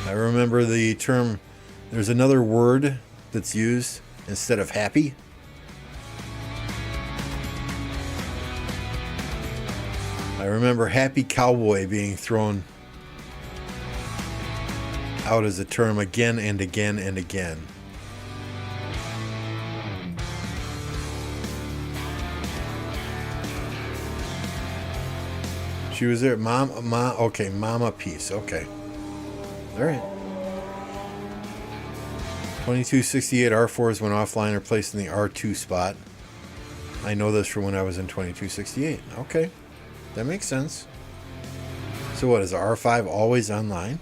I remember the term. There's another word that's used instead of happy. I remember happy cowboy being thrown out as a term again and again and again. She was there. Okay, Mama Peace. Okay. All right. 2268 R4s went offline or placed in the R2 spot. I know this from when I was in 2268. Okay. That makes sense. So what, is R5 always online?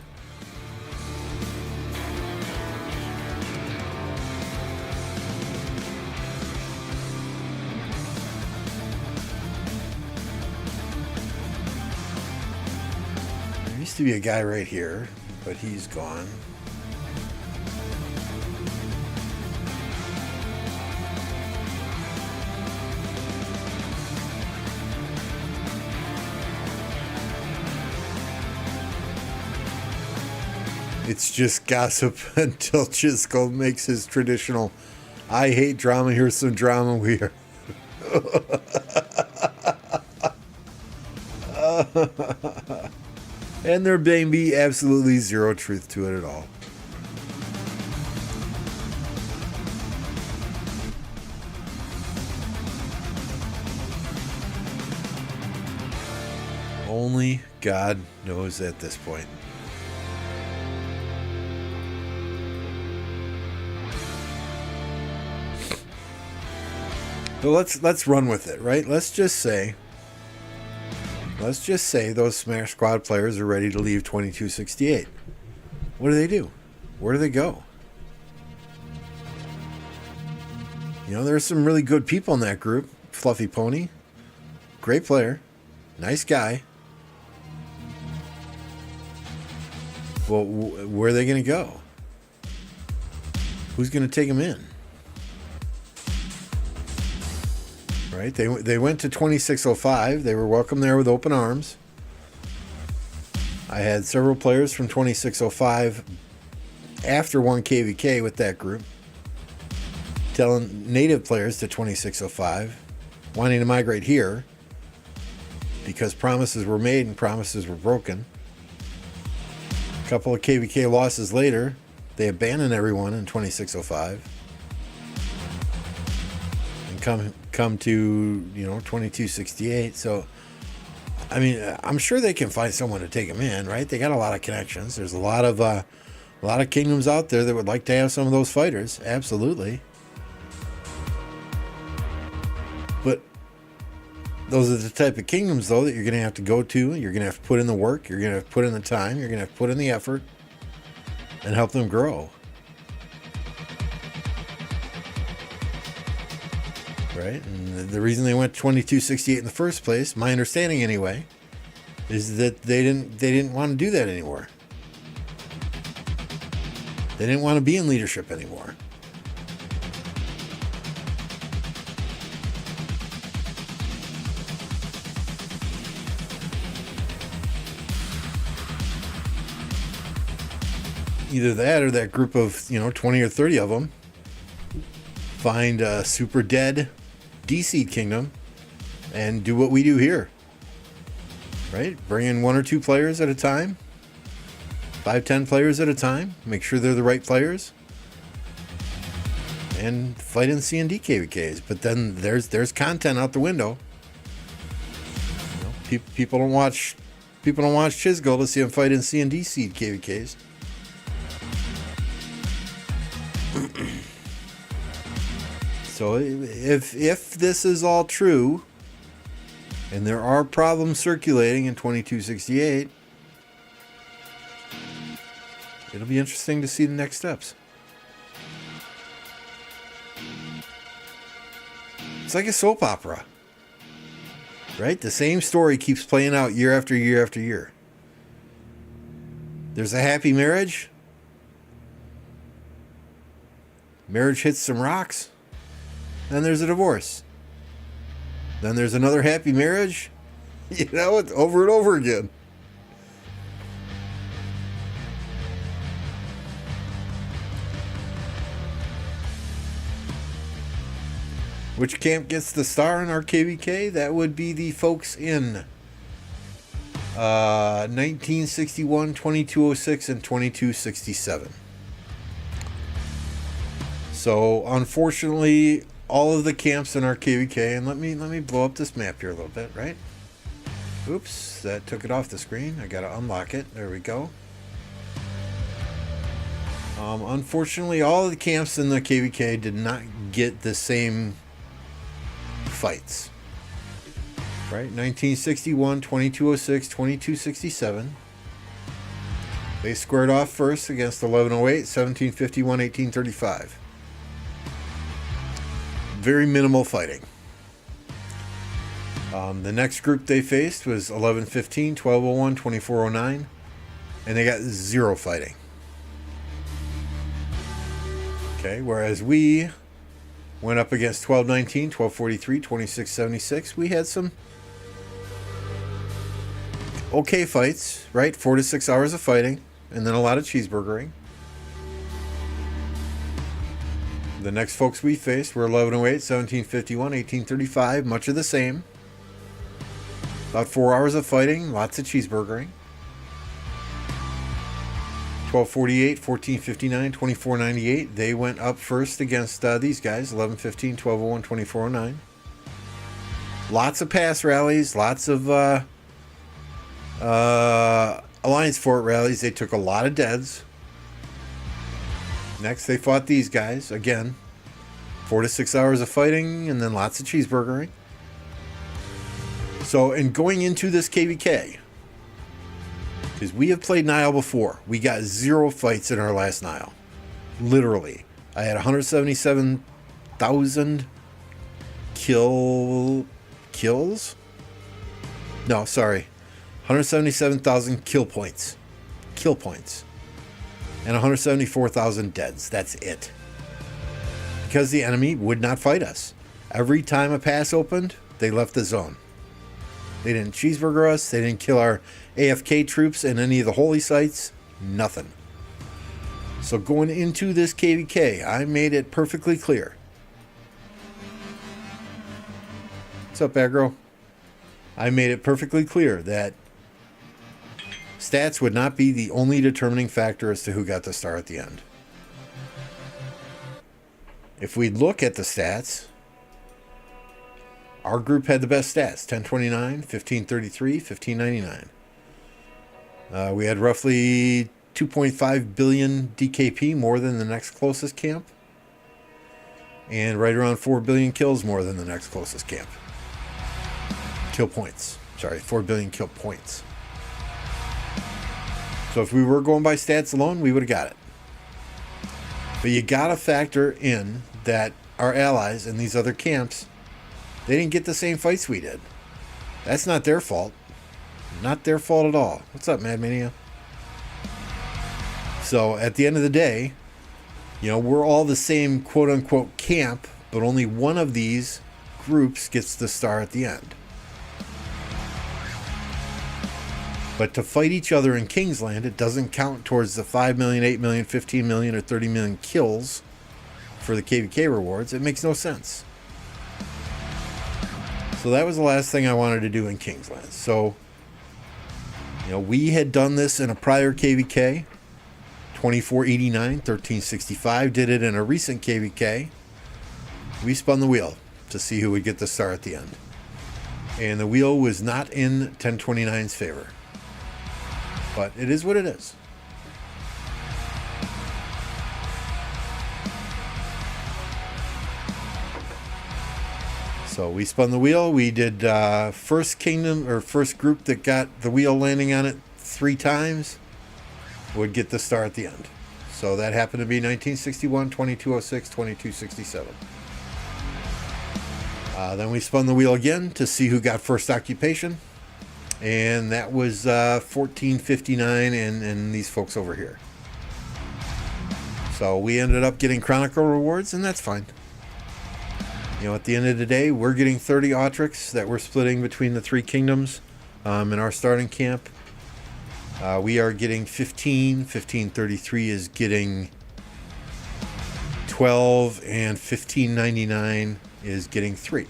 There used to be a guy right here, but he's gone. It's just gossip until Chisco makes his traditional, I hate drama, here's some drama, we are. And there may be absolutely zero truth to it at all. Only God knows at this point. But let's run with it, right? Let's just say those Smash Squad players are ready to leave 2268. What do? Where do they go? You know, there's some really good people in that group. Fluffy Pony, great player, nice guy. Well, where are they going to go? Who's going to take them in? Right? They went to 2605. They were welcomed there with open arms. I had several players from 2605 after one KvK with that group telling native players to 2605 wanting to migrate here because promises were made and promises were broken. A couple of KvK losses later, they abandoned everyone in 2605 and come to, you know, 2268. So I mean, I'm sure they can find someone to take them in, right? They got a lot of connections. There's a lot of kingdoms out there that would like to have some of those fighters. Absolutely. But Those are the type of kingdoms, though, that you're going to have to go to. You're going to have to put in the work. You're going to have to put in the time. You're going to have to put in the effort and help them grow. Right? And the reason they went 2268 in the first place, my understanding anyway, is that they didn't want to do that anymore. They didn't want to be in leadership anymore. Either that or that group of, 20 or 30 of them find a super dead D-seed kingdom and do what we do here. Right? Bring in 1 or 2 players at a time. 5-10 players at a time. Make sure they're the right players. And fight in C&D KvKs. But then there's content out the window. People don't watch Chisgo to see them fight in C&D seed KvKs. So if this is all true, and there are problems circulating in 2268, it'll be interesting to see the next steps. It's like a soap opera, right? The same story keeps playing out year after year after year. There's a happy marriage. Marriage hits some rocks. Then there's a divorce. Then there's another happy marriage. It's over and over again. Which camp gets the star in our KvK? That would be the folks in 1961, 2206, and 2267. So, unfortunately, all of the camps in our KvK, and let me blow up this map here a little bit, right? Oops, that took it off the screen. I gotta unlock it. There we go. Unfortunately, all of the camps in the KvK did not get the same fights. Right? 1961, 2206, 2267. They squared off first against 1108, 1751, 1835. Very minimal fighting. The next group they faced was 1115, 1201, 2409, and they got 0 fighting. Okay, whereas we went up against 1219, 1243, 2676. We had some okay fights, right? 4 to 6 hours of fighting, and then a lot of cheeseburgering. The next folks we faced were 1108, 1751, 1835, much of the same. About 4 hours of fighting, lots of cheeseburgering. 1248, 1459, 2498, they went up first against these guys, 1115, 1201, 2409. Lots of pass rallies, lots of Alliance Fort rallies. They took a lot of deads. Next, they fought these guys. Again, 4 to 6 hours of fighting and then lots of cheeseburgering. So, in going into this KvK, because we have played Nile before, we got 0 fights in our last Nile. Literally. I had 177,000 kills? No, sorry. 177,000 kill points. Kill points. And 174,000 deads. That's it. Because the enemy would not fight us. Every time a pass opened, they left the zone. They didn't cheeseburger us. They didn't kill our AFK troops in any of the holy sites. Nothing. So going into this KvK, I made it perfectly clear. What's up, aggro? I made it perfectly clear that stats would not be the only determining factor as to who got the star at the end. If we look at the stats, our group had the best stats, 1029, 1533, 1599. We had roughly 2.5 billion DKP more than the next closest camp, and right around 4 billion kills more than the next closest camp. kill points. Sorry, 4 billion kill points. So if we were going by stats alone, we would have got it. But you got to factor in that our allies in these other camps, they didn't get the same fights we did. That's not their fault. Not their fault at all. What's up, Mad Mania? So at the end of the day, you know, we're all the same quote-unquote camp, but only one of these groups gets the star at the end. But to fight each other in Kingsland, it doesn't count towards the 5 million, 8 million, 15 million, or 30 million kills for the KvK rewards. It makes no sense. So that was the last thing I wanted to do in Kingsland. So, you know, we had done this in a prior KvK, 2489, 1365, did it in a recent KvK. We spun the wheel to see who would get the star at the end. And the wheel was not in 1029's favor. But it is what it is. So we spun the wheel. We did first kingdom or first group that got the wheel landing on it 3 times would get the star at the end. So that happened to be 1961, 2206, 2267. Then we spun the wheel again to see who got first occupation. And that was 1459 and these folks over here. So we ended up getting Chronicle rewards, and that's fine. You know, at the end of the day, we're getting 30 Autrix that we're splitting between the 3 kingdoms in our starting camp. We are getting 15. 1533 is getting 12, and 1599 is getting 3.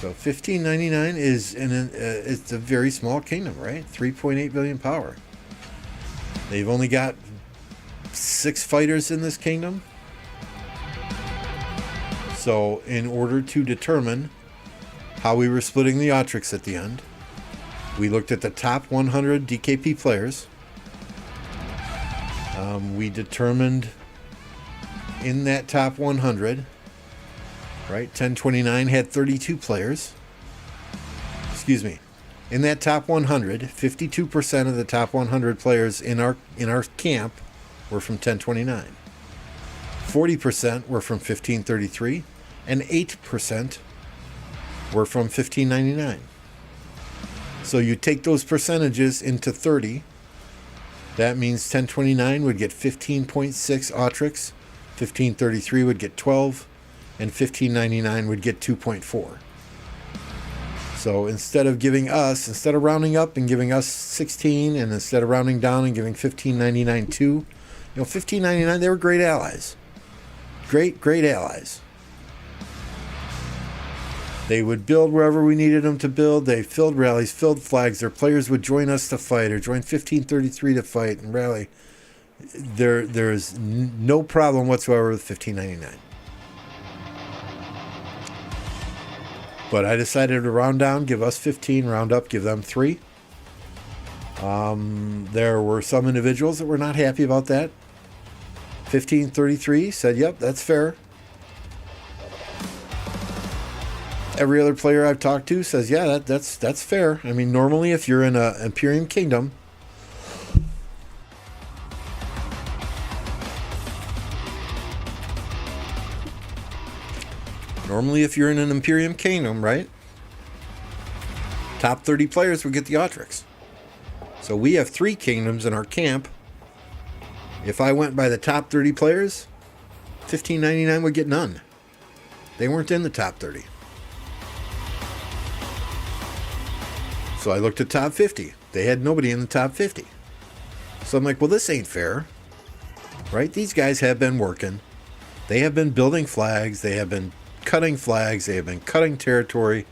So 1599 is it's a very small kingdom, right? 3.8 billion power. They've only got 6 fighters in this kingdom. So in order to determine how we were splitting the Autrix at the end, we looked at the top 100 DKP players. We determined in that top 100, right? 1029 had 32 players. Excuse me. In that top 100, 52% of the top 100 players in our camp were from 1029. 40% were from 1533, and 8% were from 1599. So you take those percentages into 30. That means 1029 would get 15.6 Autrix, 1533 would get 12, and 1599 would get 2.4. So instead of rounding up and giving us 16, and instead of rounding down and giving 1599 2, you know, 1599, they were great allies. Great allies. They would build wherever we needed them to build. They filled rallies, filled flags. Their players would join us to fight or join 1533 to fight and rally. There's no problem whatsoever with 1599. But I decided to round down, give us 15, round up, give them 3. There were some individuals that were not happy about that. 1533 said, yep, that's fair. Every other player I've talked to says, yeah, that's fair. I mean, normally if you're in an Imperium Kingdom, right? Top 30 players would get the Autrix. So we have 3 kingdoms in our camp. If I went by the top 30 players, 1599 would get none. They weren't in the top 30. So I looked at top 50. They had nobody in the top 50. So I'm like, well, this ain't fair. Right? These guys have been working. They have been building flags. They have been cutting flags. They have been cutting territory.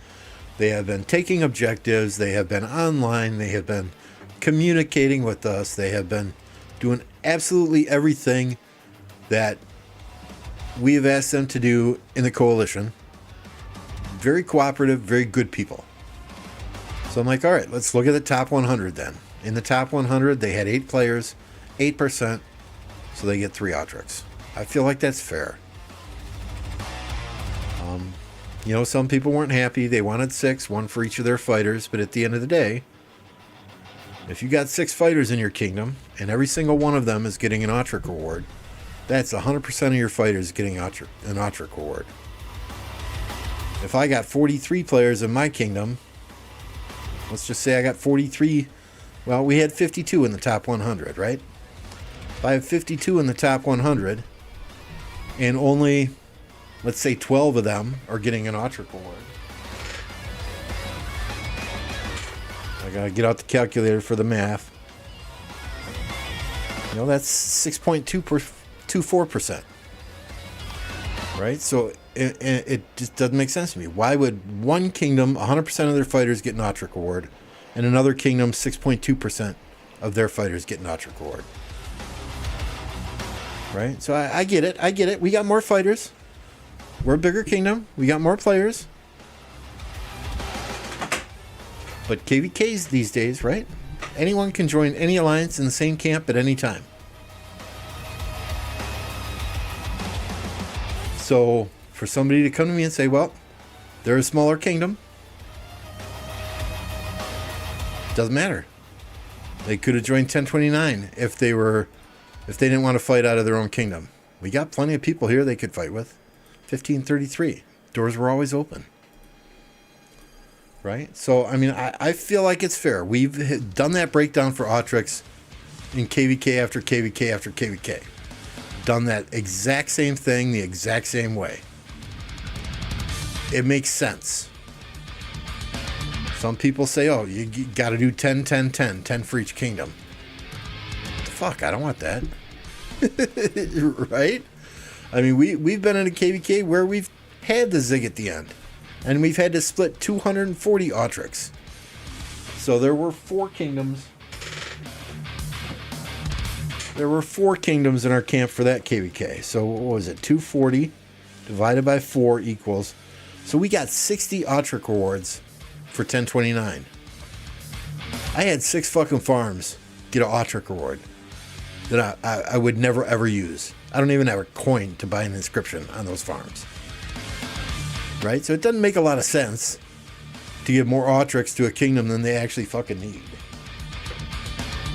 They have been taking objectives. They have been online. They have been communicating with us. They have been doing absolutely everything that we have asked them to do in the coalition. Very cooperative, very good people. So I'm like, all right, let's look at the top 100 then. In the top 100, they had 8 players, 8%, so they get 3 Autrix. I feel like that's fair. You know, some people weren't happy. They wanted 6, one for each of their fighters. But at the end of the day, if you got 6 fighters in your kingdom, and every single one of them is getting an Autric reward, that's 100% of your fighters getting an Autric reward. If I got 43 players in my kingdom, let's just say I got 43. Well, we had 52 in the top 100, right? If I have 52 in the top 100, and only, let's say 12 of them are getting an Autric reward. I gotta get out the calculator for the math. You know, that's 6.24%. Right? So it just doesn't make sense to me. Why would one kingdom, 100% of their fighters get an Autric reward, and another kingdom, 6.2% of their fighters get an Autric reward? Right? So I get it. I get it. We got more fighters. We're a bigger kingdom. We got more players. But KvKs these days, right? Anyone can join any alliance in the same camp at any time. So for somebody to come to me and say, well, they're a smaller kingdom, doesn't matter. They could have joined 1029 if they didn't want to fight out of their own kingdom. We got plenty of people here they could fight with. 1533. Doors were always open. Right? So, I mean, I feel like it's fair. We've done that breakdown for Autrics in KvK after KvK after KvK. Done that exact same thing the exact same way. It makes sense. Some people say, oh, you got to do 10, 10, 10, 10 for each kingdom. What the fuck? I don't want that. Right? I mean, we've been in a KvK where we've had the Zig at the end. And we've had to split 240 Autrics. So there were 4 kingdoms. There were 4 kingdoms in our camp for that KvK. So what was it? 240 divided by 4 equals. So we got 60 Autric rewards for 1029. I had 6 fucking farms get an Autric reward that I would never ever use. I don't even have a coin to buy an inscription on those farms. Right? So it doesn't make a lot of sense to give more Autrics to a kingdom than they actually fucking need.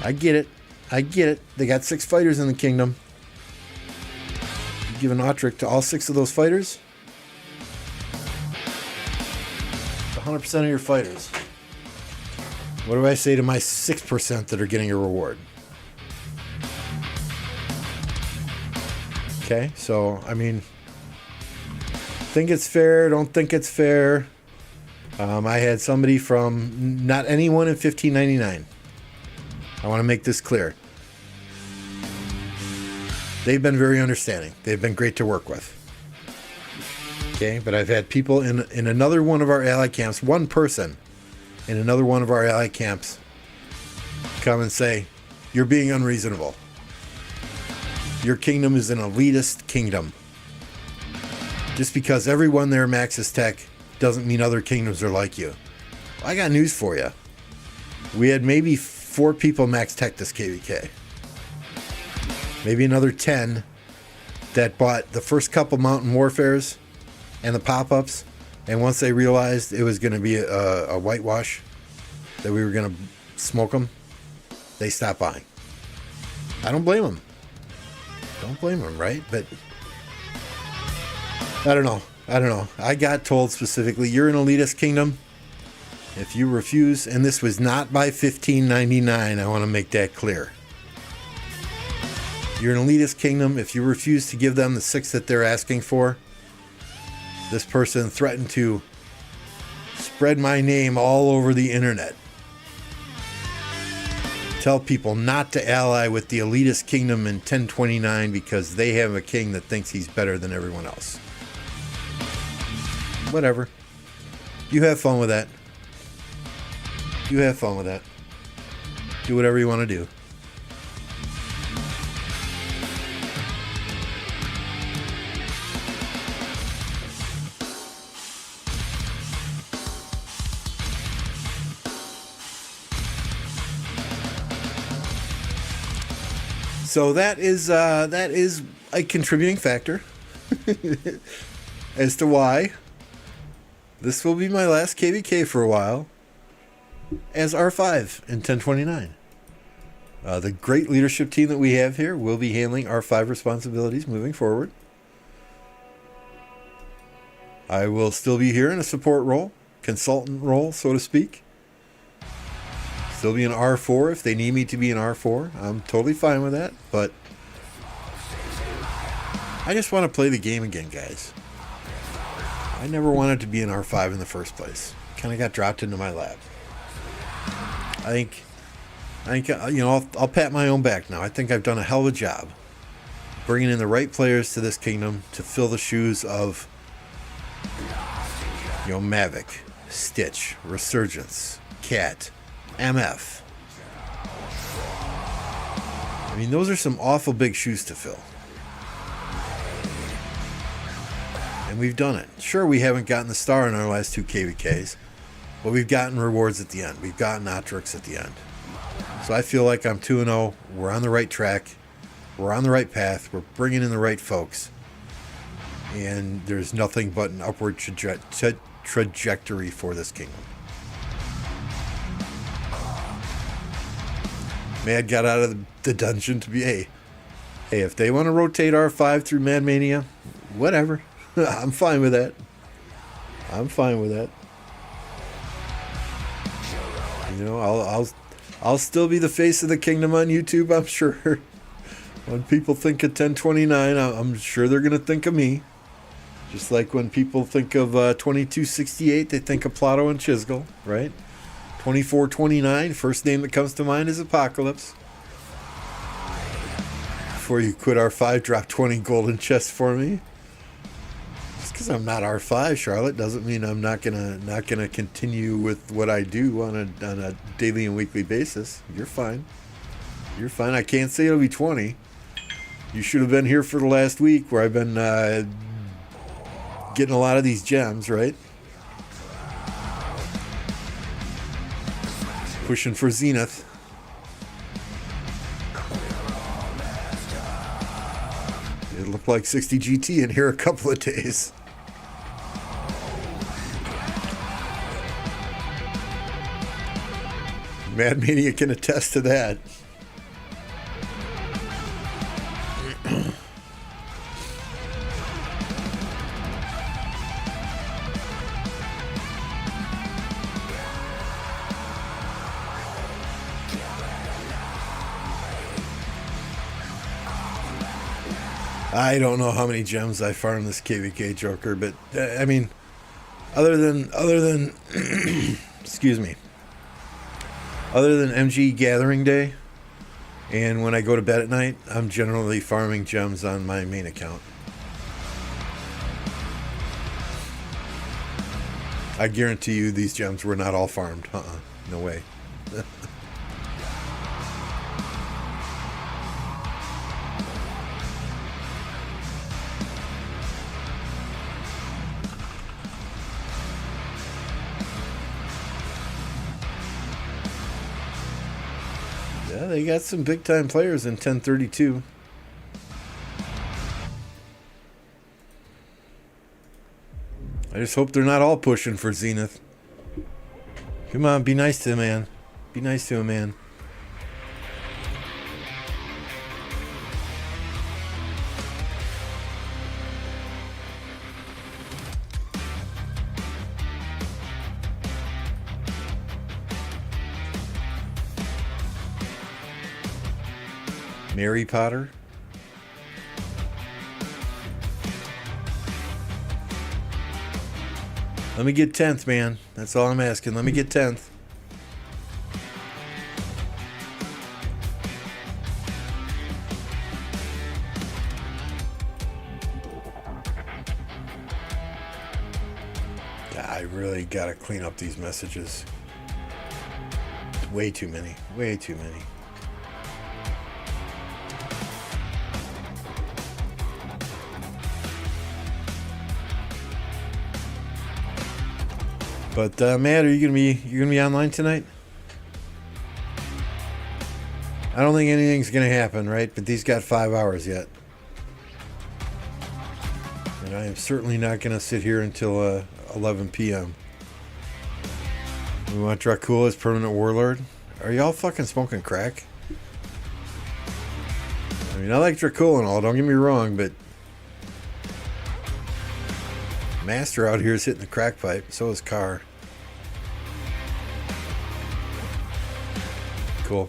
I get it. I get it. They got 6 fighters in the kingdom. You give an Autric to all 6 of those fighters. 100% of your fighters. What do I say to my 6% that are getting a reward? Okay, so, I mean, think it's fair, don't think it's fair. I had somebody from not anyone in 1599. I want to make this clear. They've been very understanding. They've been great to work with. Okay, but I've had people in another one of our ally camps, one person in another one of our ally camps, come and say, you're being unreasonable. Your kingdom is an elitist kingdom. Just because everyone there maxes tech doesn't mean other kingdoms are like you. Well, I got news for you. We had maybe 4 people max tech this KvK. Maybe another 10 that bought the first couple Mountain Warfares and the pop-ups, and once they realized it was going to be a whitewash, that we were going to smoke them, they stopped buying. I don't blame them. Don't blame them, right? But I don't know. I got told specifically, you're an elitist kingdom. If you refuse, and this was not by 1599, I want to make that clear. You're an elitist kingdom. If you refuse to give them the 6 that they're asking for, this person threatened to spread my name all over the internet. Tell people not to ally with the elitist kingdom in 1029 because they have a king that thinks he's better than everyone else. Whatever. You have fun with that. You have fun with that. Do whatever you want to do. So that is a contributing factor as to why this will be my last KvK for a while as R5 in 1029. The great leadership team that we have here will be handling R5 responsibilities moving forward. I will still be here in a support role, consultant role, so to speak. Still be an R4 if they need me to be an R4. I'm totally fine with that, but I just want to play the game again, guys. I never wanted to be an R5 in the first place. Kind of got dropped into my lap. I think you know, I'll pat my own back now. I think I've done a hell of a job bringing in the right players to this kingdom to fill the shoes of, you know, Mavic, Stitch, Resurgence, Cat, MF. I mean, those are some awful big shoes to fill. And we've done it. Sure, we haven't gotten the star in our last 2 KvKs, but we've gotten rewards at the end. We've gotten Otrix at the end. So I feel like I'm 2-0. We're on the right track. We're on the right path. We're bringing in the right folks. And there's nothing but an upward trajectory for this kingdom. Mad got out of the dungeon to be, hey, if they want to rotate R5 through Mad Mania, whatever. I'm fine with that. I'm fine with that. You know, I'll still be the face of the kingdom on YouTube, I'm sure. When people think of 1029, I'm sure they're going to think of me. Just like when people think of 2268, they think of Plato and Chisgel, right? 2429, first name that comes to mind is Apocalypse. Before you quit R5, drop 20 golden chests for me. Just because I'm not R5, Charlotte, doesn't mean I'm not gonna continue with what I do on a daily and weekly basis. You're fine. You're fine. I can't say it'll be 20. You should have been here for the last week where I've been getting a lot of these gems, right? Pushing for Zenith. It looked like 60 GT in here a couple of days. Mad Mania can attest to that. I don't know how many gems I farmed this KvK Joker, but I mean, other than excuse me, other than MG Gathering Day, and when I go to bed at night, I'm generally farming gems on my main account. I guarantee you these gems were not all farmed. No way. Yeah, they got some big time players in 1032. I just hope they're not all pushing for Zenith. Come on, be nice to him, man. Be nice to him, man. Mary Potter. Let me get 10th, man. That's all I'm asking. Let me get 10th. I really gotta clean up these messages. Way too many. Way too many. But Matt, you're gonna be online tonight? I don't think anything's gonna happen, right? But these got 5 hours yet, and I am certainly not gonna sit here until 11 p.m. We want Dracula as permanent warlord. Are y'all fucking smoking crack? I mean, I like Dracula and all, don't get me wrong, but Master out here is hitting the crack pipe. So is Carr. Cool.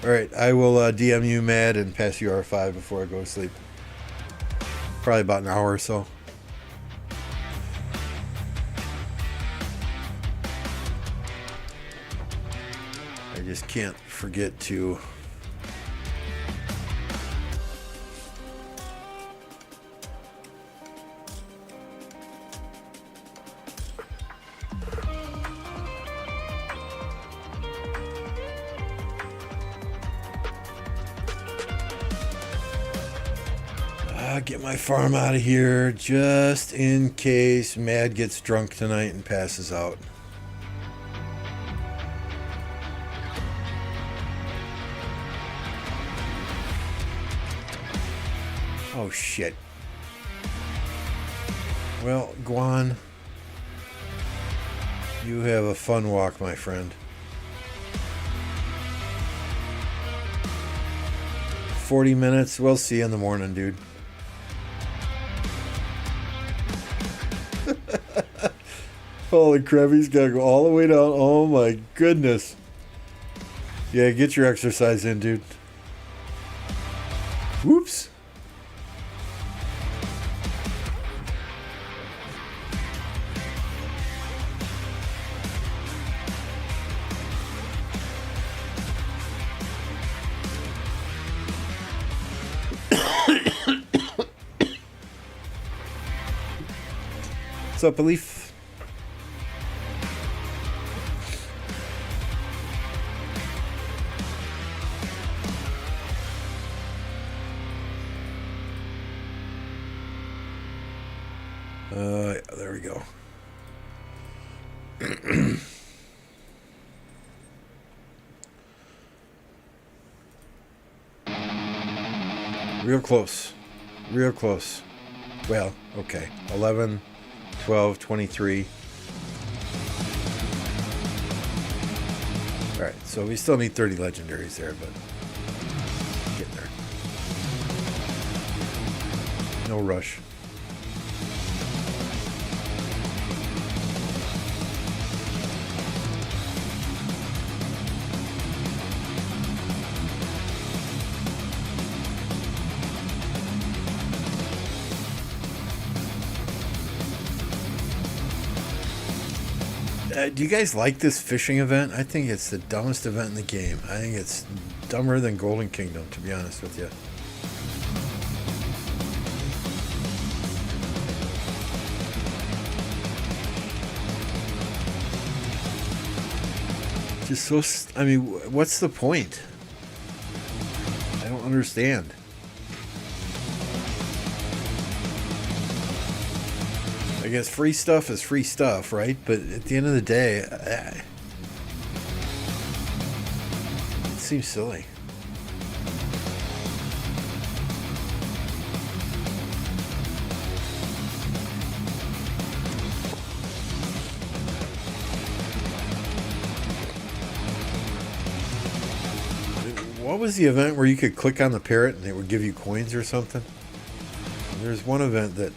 Alright, I will DM you, Mad, and pass you R5 before I go to sleep. Probably about an hour or so. I just can't forget to... get my farm out of here just in case Mad gets drunk tonight and passes out. Oh shit. Well, Guan, you have a fun walk, my friend. 40 minutes. We'll see you in the morning, dude. Holy crap, he's got to go all the way down. Oh my goodness. Yeah, get your exercise in, dude. Whoops. What's up, Leaf? There we go. Real close. Real close. Well, okay. 11, 12, 23. Alright, so we still need 30 legendaries there, but getting there. No rush. Do you guys like this fishing event? I think it's the dumbest event in the game. I think it's dumber than Golden Kingdom, to be honest with you. Just so... I mean, what's the point? I don't understand. I guess free stuff is free stuff, right? But at the end of the day, it seems silly. What was the event where you could click on the parrot and it would give you coins or something? There's one event that...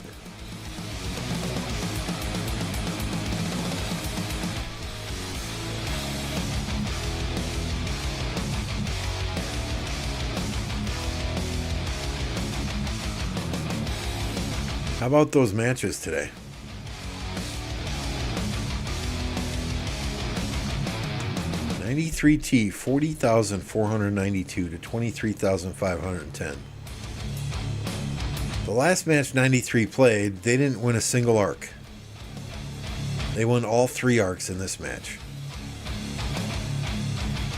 How about those matches today? $93T, 40,492 to 23,510. The last match 93 played, they didn't win a single arc. They won all 3 arcs in this match.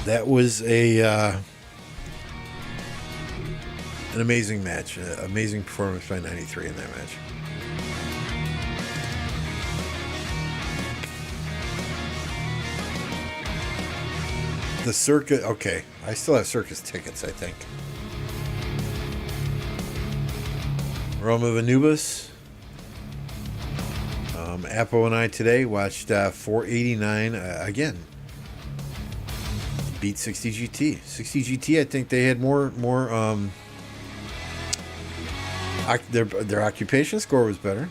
That was an amazing match, an amazing performance by 93 in that match. The circus, okay, I still have circus tickets, I think. Realm of Anubis. Apo and I today watched 489 again. Beat 60 GT. 60 GT, I think they had more their occupation score was better.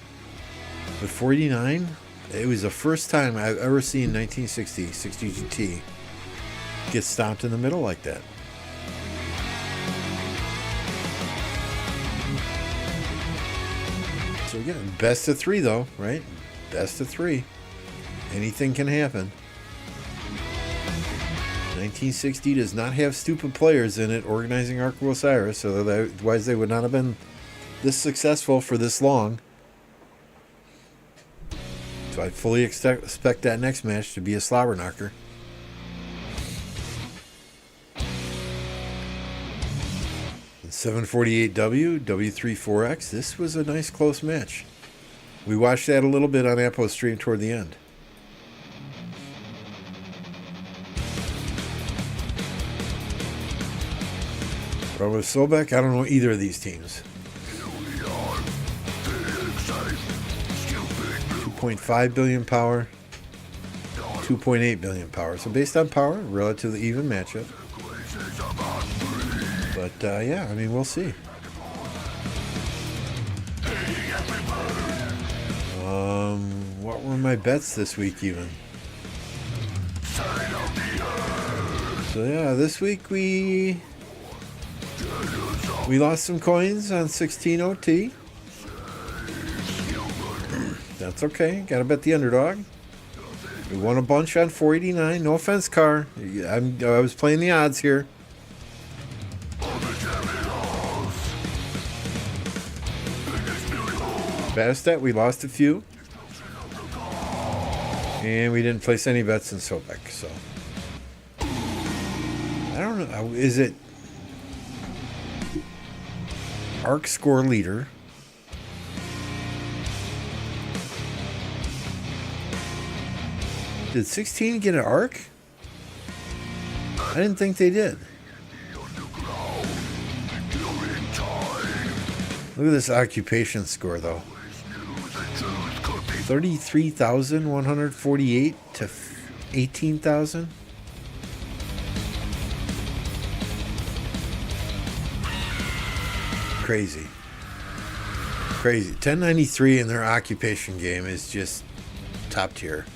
But 489, it was the first time I've ever seen 1960 60 GT get stomped in the middle like that. So again, best of 3 though, right? Best of 3. Anything can happen. 1960 does not have stupid players in it organizing Ark of Osiris, so otherwise they would not have been this successful for this long. So I fully expect that next match to be a slobber knocker. And 748W, W34X, this was a nice close match. We watched that a little bit on Apo's stream toward the end. But with Sobek, I don't know either of these teams. 2.5 billion power, 2.8 billion power. So based on power, relatively even matchup. But yeah, I mean, we'll see. What were my bets this week even? So yeah, this week we lost some coins on 16 OT. That's okay. Gotta bet the underdog. We won a bunch on 489. No offense, Car. I was playing the odds here. Battestat, we lost a few. And we didn't place any bets in Sobek, so. I don't know. Is it Ark score leader? Did 16 get an Ark? I didn't think they did. Look at this occupation score, though. 33,148 to 18,000. Crazy. Crazy. 1093 in their occupation game is just top tier.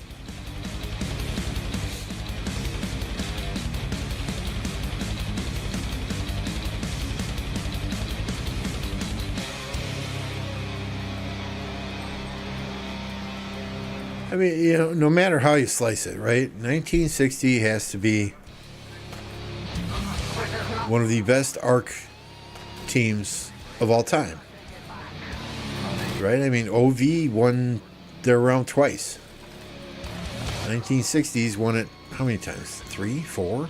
I mean, you know, no matter how you slice it, right? 1960 has to be one of the best Ark teams of all time, right? I mean, OV won their round twice. 1960s won it how many times? 3, 4?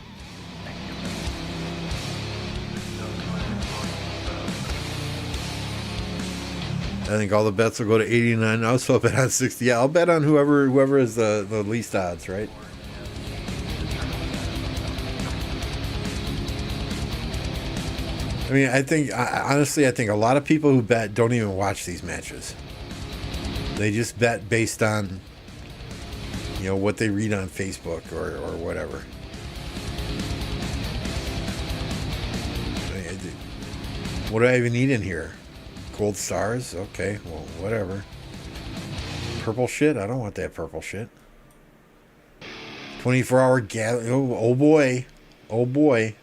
I think all the bets will go to 89. I'll still bet on 60. Yeah, I'll bet on whoever is the least odds, right? I mean, honestly, I think a lot of people who bet don't even watch these matches. They just bet based on, you know, what they read on Facebook or whatever. I mean, what do I even need in here? Gold stars? Okay, well, whatever. Purple shit? I don't want that purple shit. 24-hour gather. Oh boy. Oh boy.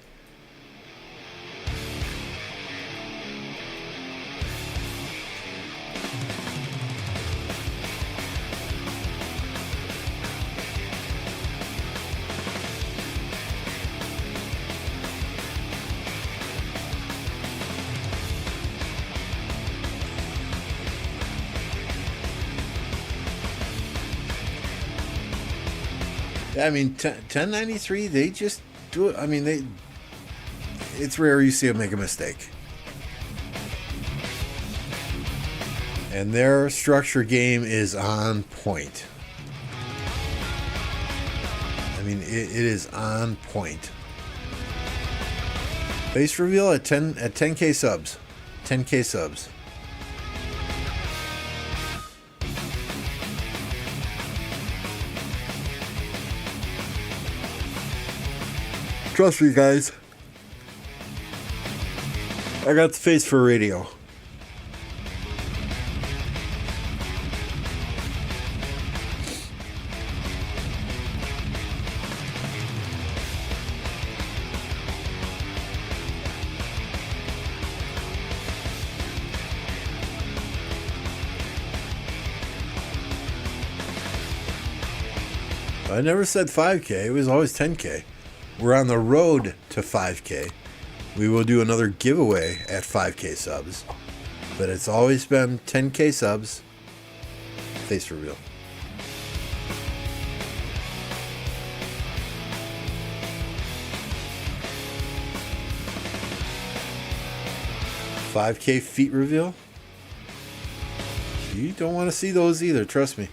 I mean, 1093, they just do it. I mean, it's rare you see them make a mistake. And their structure game is on point. I mean, it is on point. Base reveal at 10k subs. 10k subs. Trust me, guys. I got the face for radio. I never said 5K. It was always 10K. We're on the road to 5K. We will do another giveaway at 5K subs. But it's always been 10K subs. Face reveal. $5K feet reveal. You don't want to see those either, trust me.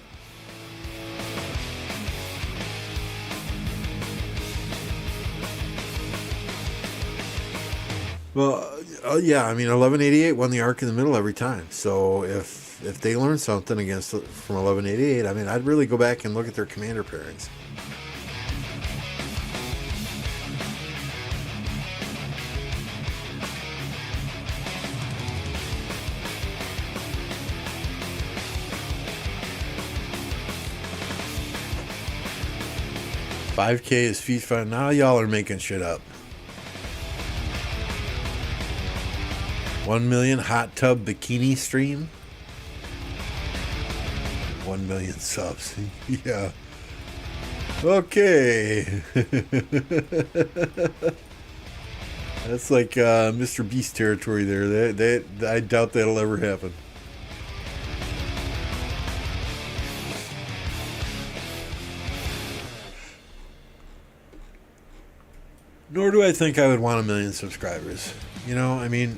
Well, yeah, I mean, 1188 won the Ark in the middle every time. So if they learn something against from 1188, I mean, I'd really go back and look at their commander pairings. $5K is feet fun. Now y'all are making shit up. 1 million hot tub bikini stream. 1 million subs. Yeah. Okay. That's like Mr. Beast territory there. I doubt that'll ever happen. Nor do I think I would want 1 million subscribers. You know, I mean,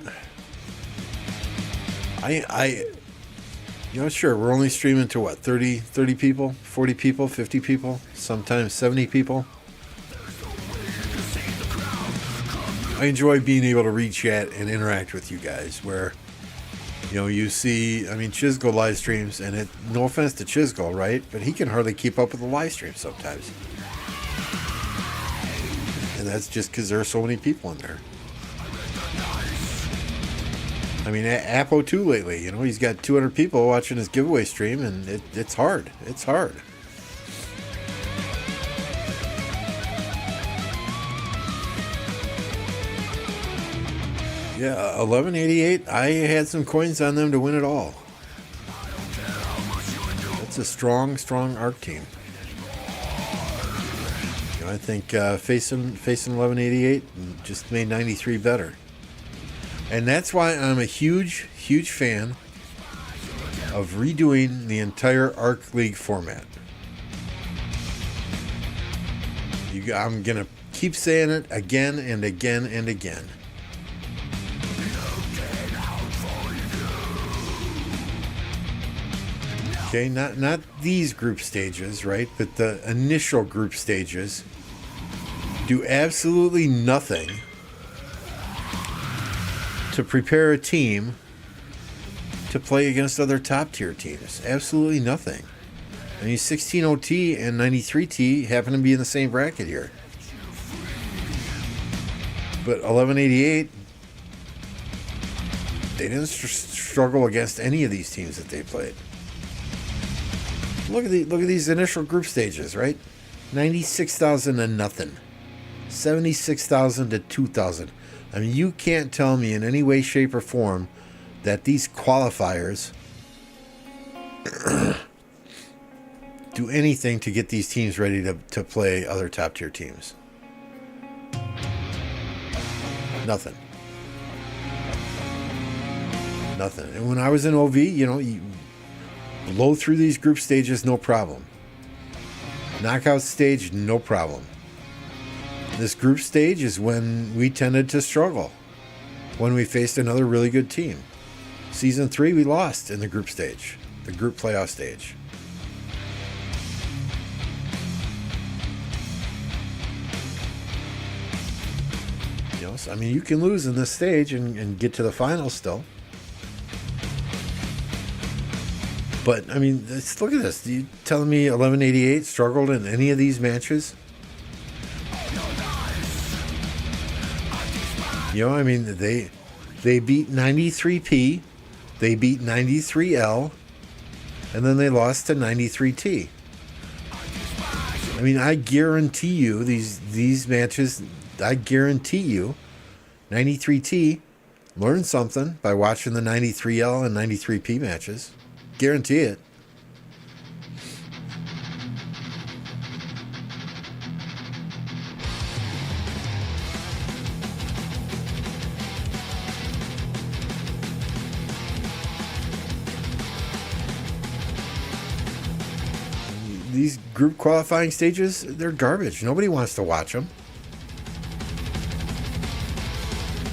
sure, we're only streaming to what, 30 people, 40 people, 50 people, sometimes 70 people. I enjoy being able to read chat and interact with you guys where, you know, you see, I mean, Chisgo live streams, and no offense to Chisgo, right? But he can hardly keep up with the live stream sometimes. And that's just because there are so many people in there. I mean, Apo too lately, you know, he's got 200 people watching his giveaway stream, and it's hard. It's hard. Yeah, 1188, I had some coins on them to win it all. That's a strong Ark team. You know, I think facing 1188 just made 93 better. And that's why I'm a huge fan of redoing the entire Ark League format. I'm going to keep saying it again and again and again. Okay, not these group stages, right? But the initial group stages do absolutely nothing to prepare a team to play against other top tier teams. Absolutely nothing. I mean, 16OT and 93T happen to be in the same bracket here. But 1188, they didn't struggle against any of these teams that they played. Look at these initial group stages, right? 96,000 to nothing. 76,000 to 2,000. I mean, you can't tell me in any way, shape, or form that these qualifiers do anything to get these teams ready to play other top-tier teams. Nothing. And when I was in OV, you know, you blow through these group stages, no problem. Knockout stage, no problem. This group stage is when we tended to struggle, when we faced another really good team. Season 3, we lost in the group stage, the group playoff stage. You know, so, I mean, you can lose in this stage and get to the finals still. But, I mean, look at this. You telling me 1188 struggled in any of these matches? You know, I mean, they beat 93P, they beat 93L, and then they lost to 93T. I mean, I guarantee you these matches, I guarantee you 93T learned something by watching the 93L and 93P matches. Guarantee it. These group qualifying stages, they're garbage. Nobody wants to watch them.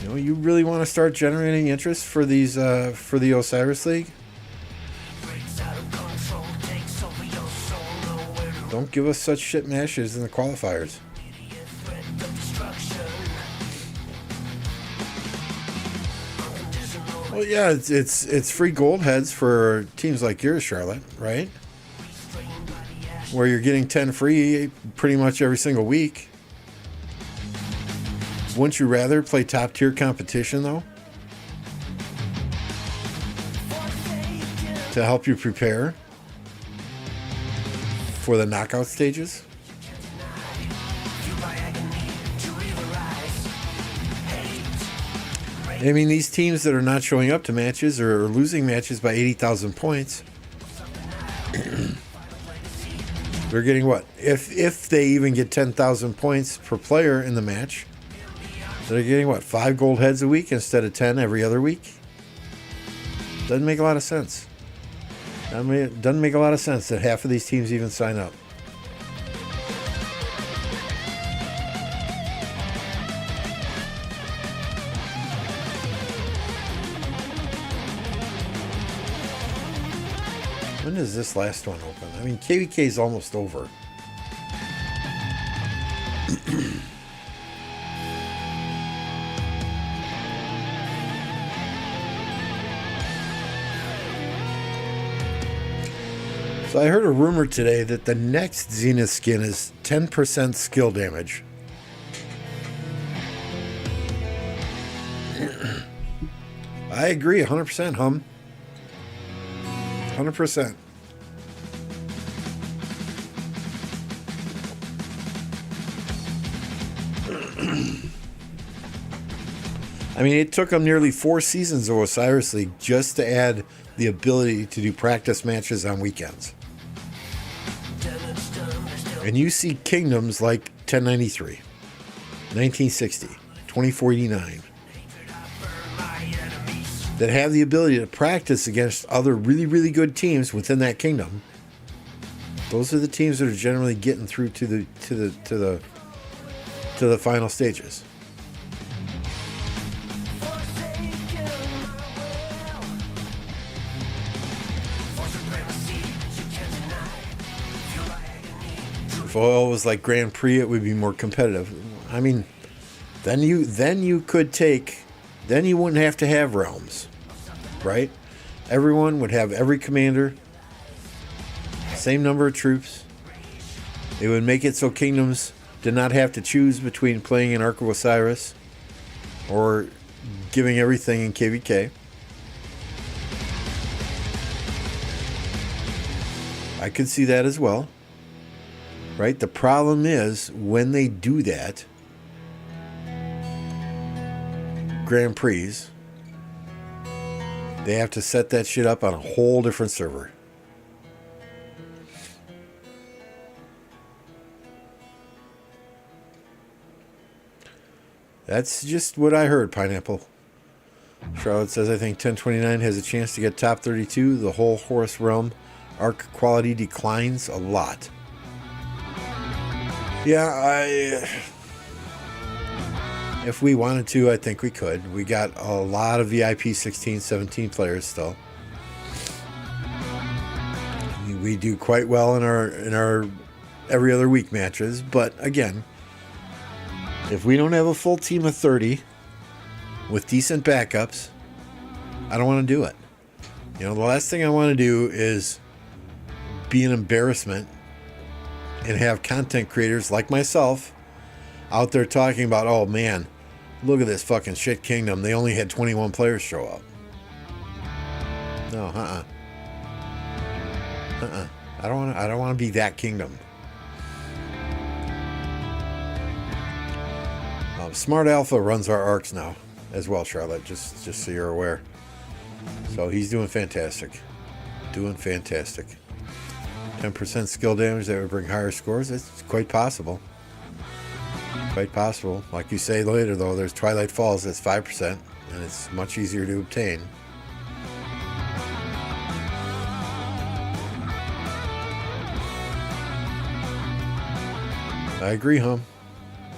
You know, you really want to start generating interest for these for the Osiris League? Don't give us such shit matches in the qualifiers. Well, yeah, it's free gold heads for teams like yours, Charlotte, right? Where you're getting 10 free pretty much every single week. Wouldn't you rather play top tier competition though? To help you prepare for the knockout stages? I mean, these teams that are not showing up to matches or losing matches by 80,000 points, they're getting what? If they even get 10,000 points per player in the match, they're getting what? 5 gold heads a week instead of 10 every other week? Doesn't make a lot of sense. It doesn't make a lot of sense that half of these teams even sign up. When does this last one open? I mean, KvK is almost over. So I heard a rumor today that the next Zenith skin is 10% skill damage. I agree, 100%, hum. 100%. I mean, it took them nearly 4 seasons of Osiris League just to add the ability to do practice matches on weekends. And you see kingdoms like 1093, 1960, 2489 that have the ability to practice against other really, really good teams within that kingdom. Those are the teams that are generally getting through to the final stages. If oil was like Grand Prix, it would be more competitive. I mean, then you wouldn't have to have realms, right? Everyone would have every commander, same number of troops. It would make it so kingdoms did not have to choose between playing in Ark of Osiris or giving everything in KvK. I could see that as well. Right? The problem is when they do that, Grand Prix, they have to set that shit up on a whole different server. That's just what I heard, Pineapple. Charlotte says, I think 1029 has a chance to get top 32. The whole Horus realm Ark quality declines a lot. Yeah, if we wanted to, I think we could. We got a lot of VIP 16, 17 players still. We do quite well in our every other week matches, but again, if we don't have a full team of 30 with decent backups, I don't want to do it. You know, the last thing I want to do is be an embarrassment and have content creators like myself out there talking about, oh man, Look at this fucking shit kingdom. They only had 21 players show up. No, I don't want to be that kingdom. Smart Alpha runs our arcs now as well, Charlotte, just so you're aware. So he's doing fantastic. Doing fantastic. 10% skill damage, that would bring higher scores. It's quite possible. Quite possible. Like you say later, though, there's Twilight Falls, that's 5%, and it's much easier to obtain. I agree, hum.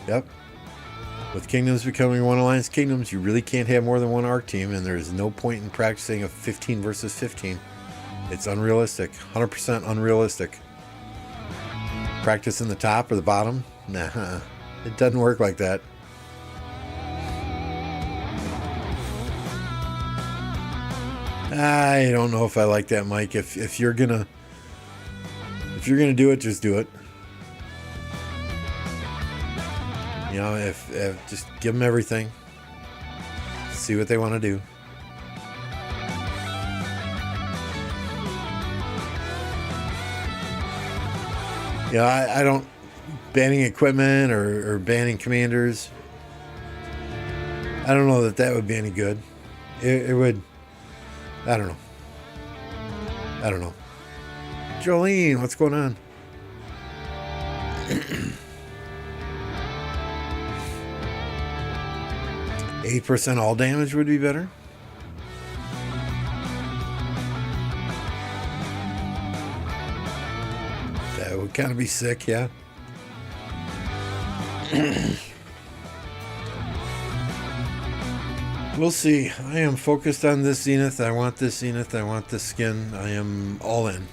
Yep. With kingdoms becoming one alliance kingdoms, you really can't have more than one arc team, and there's no point in practicing a 15 versus 15. It's unrealistic. 100% unrealistic. Practice in the top or the bottom? Nah, it doesn't work like that. I don't know if I like that, Mike. If you're gonna do it, just do it. You know, if just give them everything. See what they want to do. Yeah, I don't banning equipment or banning commanders. I don't know that would be any good. It would. I don't know. Jolene, what's going on? 8% all damage would be better. That would kind of be sick, yeah. We'll see. I am focused on this Zenith. I want this Zenith. I want this skin. I am all in.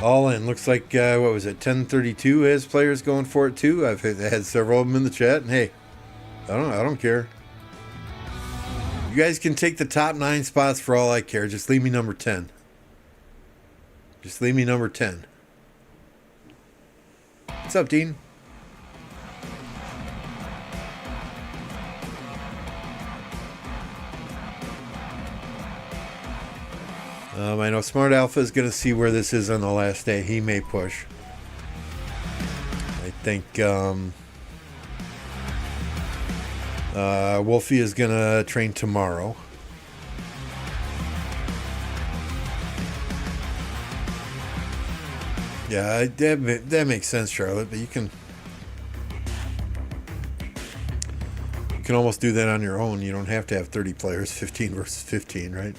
All in. Looks like, what was it, 1032 has players going for it too. I've had several of them in the chat, and hey, I don't care. You guys can take the top 9 spots for all I care. Just leave me number 10. Just leave me number 10. What's up, Dean? I know Smart Alpha is going to see where this is on the last day. He may push. I think Wolfie is going to train tomorrow. Yeah, that makes sense, Charlotte, but you can almost do that on your own. You don't have to have 30 players, 15 versus 15, right?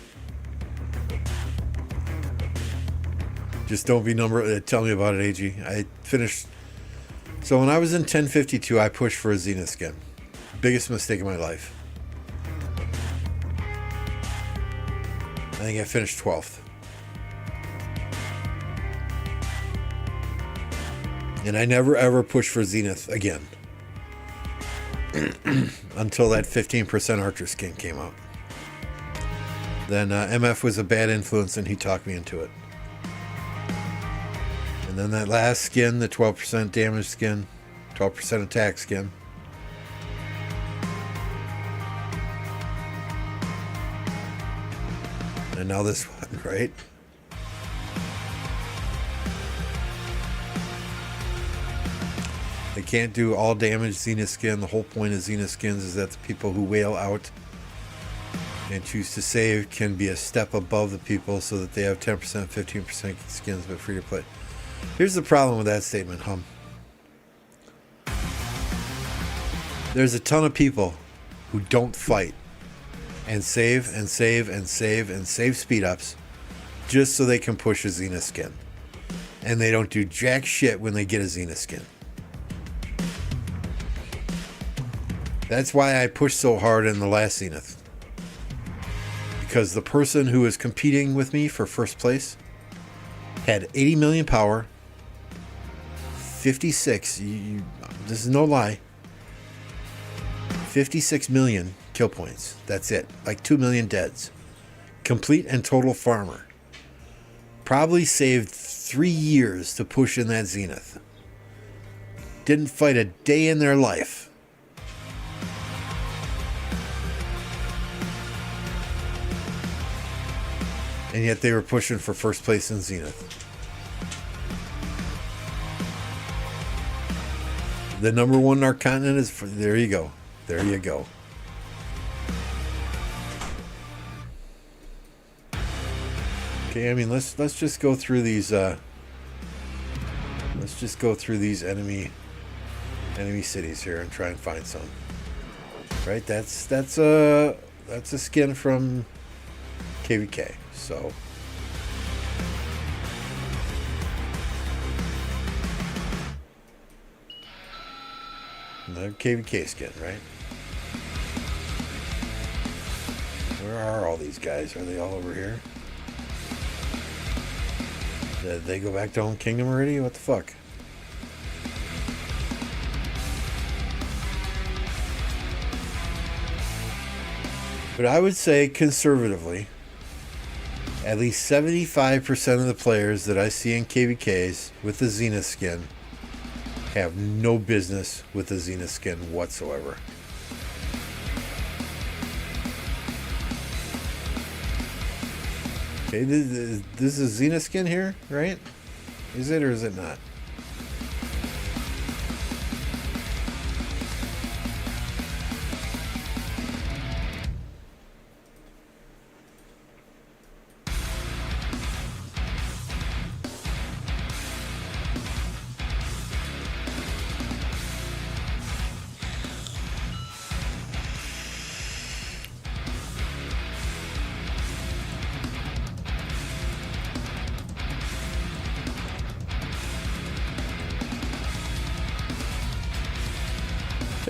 Just don't be tell me about it, AG. I finished. So when I was in 1052, I pushed for a Zenith skin. Biggest mistake of my life. I think I finished 12th. And I never ever pushed for Zenith again. Until that 15% Archer skin came out. Then MF was a bad influence and he talked me into it. And then that last skin, the 12% damage skin, 12% attack skin. And now this one, right? They can't do all damage Zenith skin. The whole point of Zenith skins is that the people who wail out and choose to save can be a step above the people so that they have 10%, 15% skins but free to play. Here's the problem with that statement, hum. There's a ton of people who don't fight and save and save and save and save speed ups just so they can push a Zenith skin. And they don't do jack shit when they get a Zenith skin. That's why I pushed so hard in the last Zenith. Because the person who was competing with me for first place had 80 million power, 56, this is no lie, 56 million kill points. That's it. Like 2 million deads. Complete and total farmer. Probably saved 3 years to push in that Zenith. Didn't fight a day in their life. And yet they were pushing for first place in Zenith. The number one Ark continent is... there you go. There you go. Okay, I mean, let's just go through these... let's just go through these enemy cities here and try and find some. Right? That's a skin from KvK. So... another KvK skin, right? Where are all these guys? Are they all over here? Did they go back to Home Kingdom already? What the fuck? But I would say conservatively, at least 75% of the players that I see in KvKs with the Zenith skin have no business with the Zenith skin whatsoever. Okay, this is Zenith skin here, right? Is it or is it not?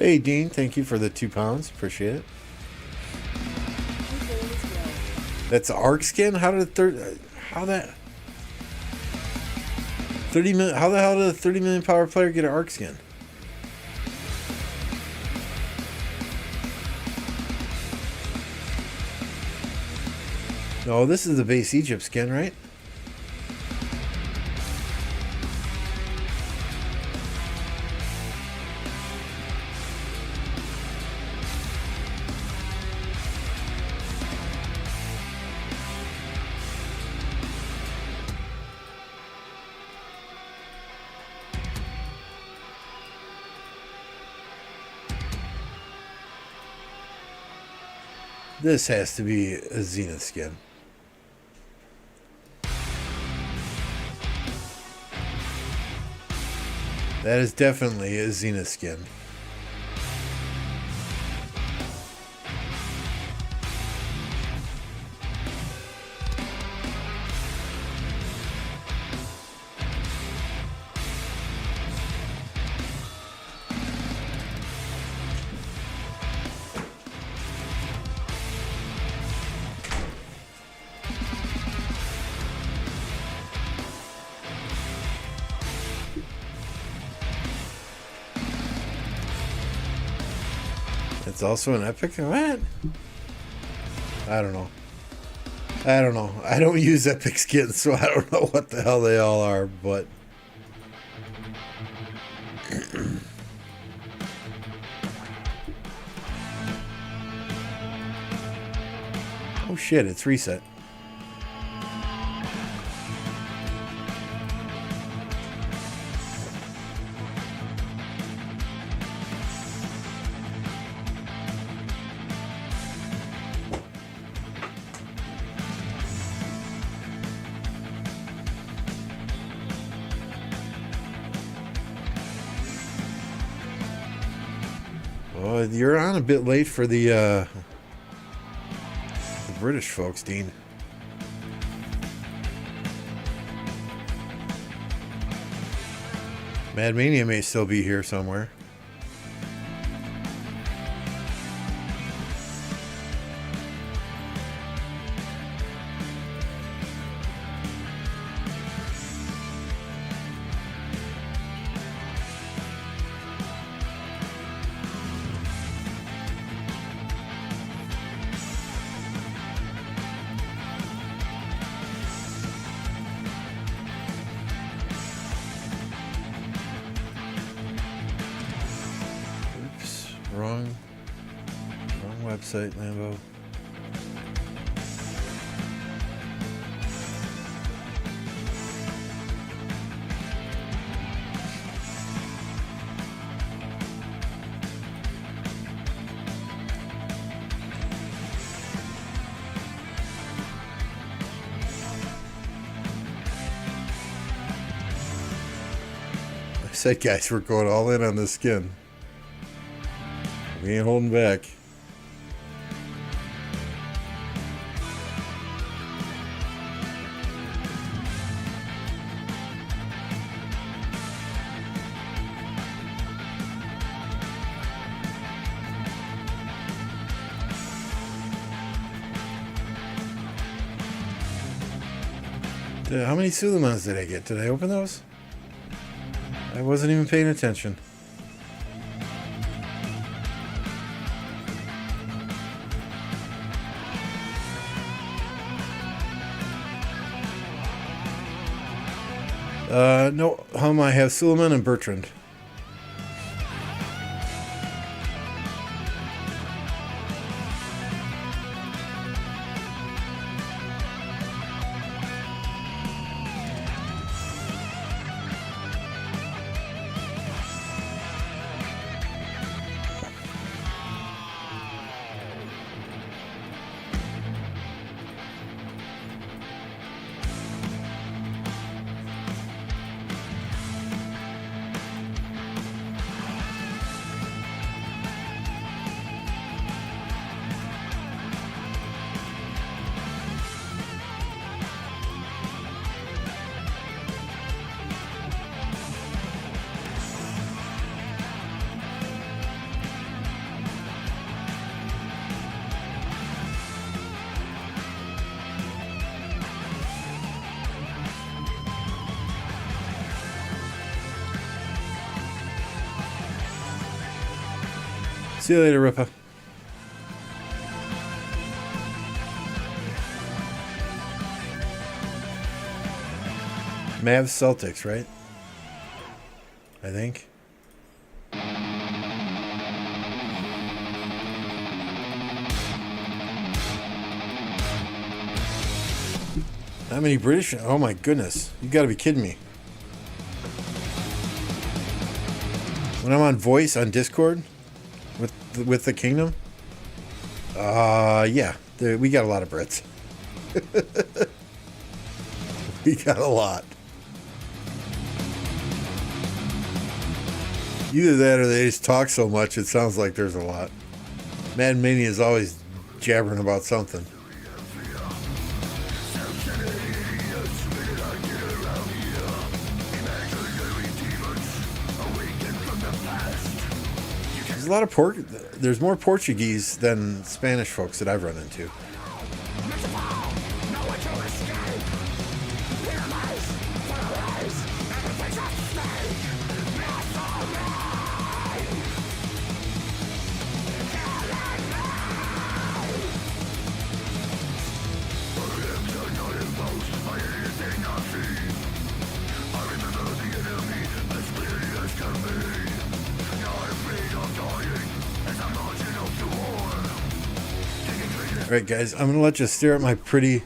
Hey Dean, thank you for the £2. Appreciate it. That's Ark skin? How did how the hell did a 30 million power player get an Ark skin? No, this is the base Egypt skin, right? This has to be a Zenith skin. That is definitely a Zenith skin. It's also an epic? What? I don't know. I don't use epic skins, so I don't know what the hell they all are, but... oh shit, it's reset. You're on a bit late for the British folks, Dean. Mad Mania may still be here somewhere. Wrong website, Lambo. said, guys, we're going all in on this skin. We ain't holding back. How many Suleimans did I get? Did I open those? I wasn't even paying attention. No, I have Suleiman and Bertrand. See you later, Rippa. Mavs Celtics, right? I think. How many British? Oh my goodness. You gotta be kidding me. When I'm on voice on Discord with the kingdom, yeah, we got a lot of Brits. We got a lot. Either that or they just talk so much it sounds like there's a lot. Mad Mania is always jabbering about something. A lot of there's more Portuguese than Spanish folks that I've run into. Alright guys, I'm going to let you stare at my pretty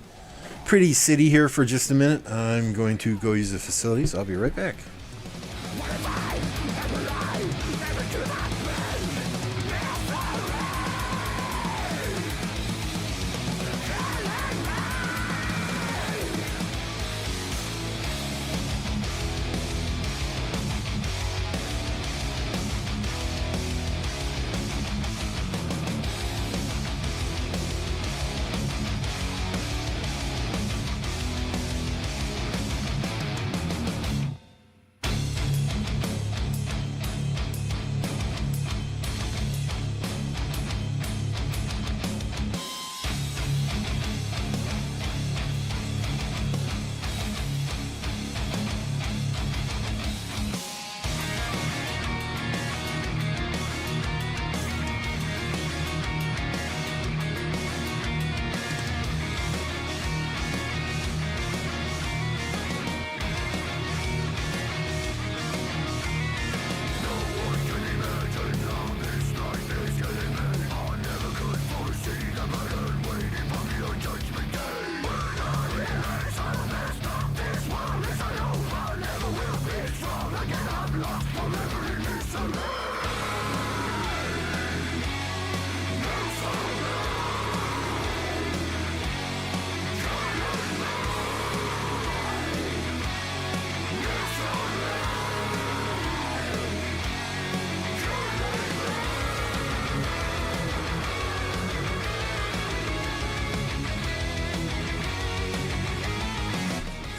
city here for just a minute. I'm going to go use the facilities. I'll be right back.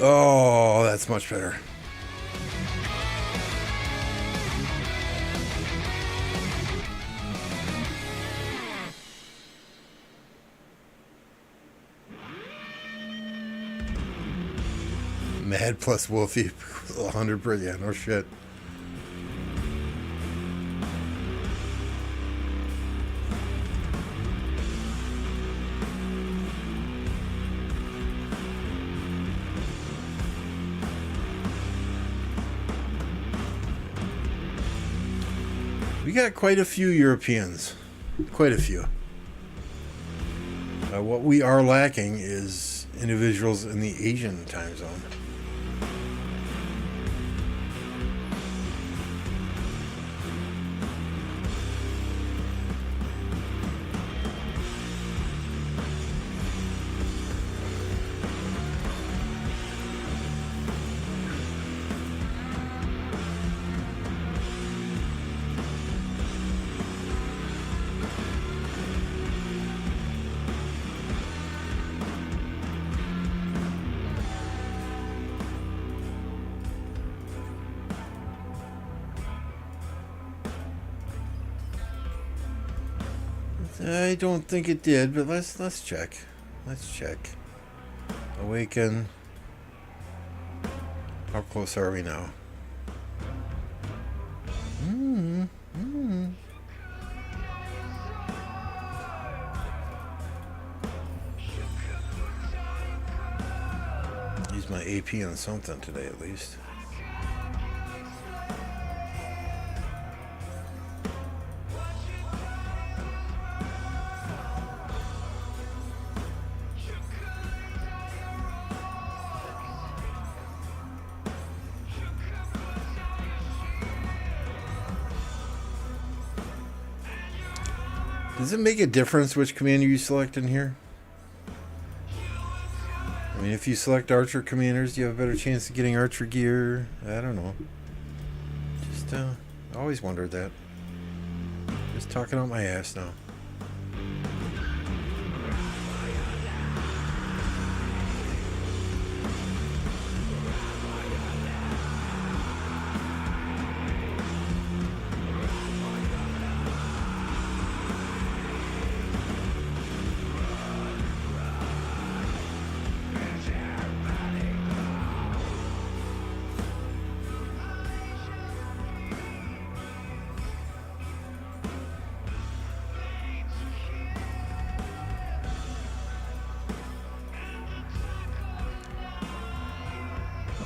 Oh, that's much better. Mad plus Wolfie, 100%. Yeah, no shit. We got quite a few Europeans. Quite a few. What we are lacking is individuals in the Asian time zone. I don't think it did, but let's check. Let's check. Awaken. How close are we now? Use my AP on something today at least. Does it make a difference which commander you select in here? I mean, if you select archer commanders, do you have a better chance of getting archer gear? I don't know. Just, I always wondered that. Just talking out my ass now.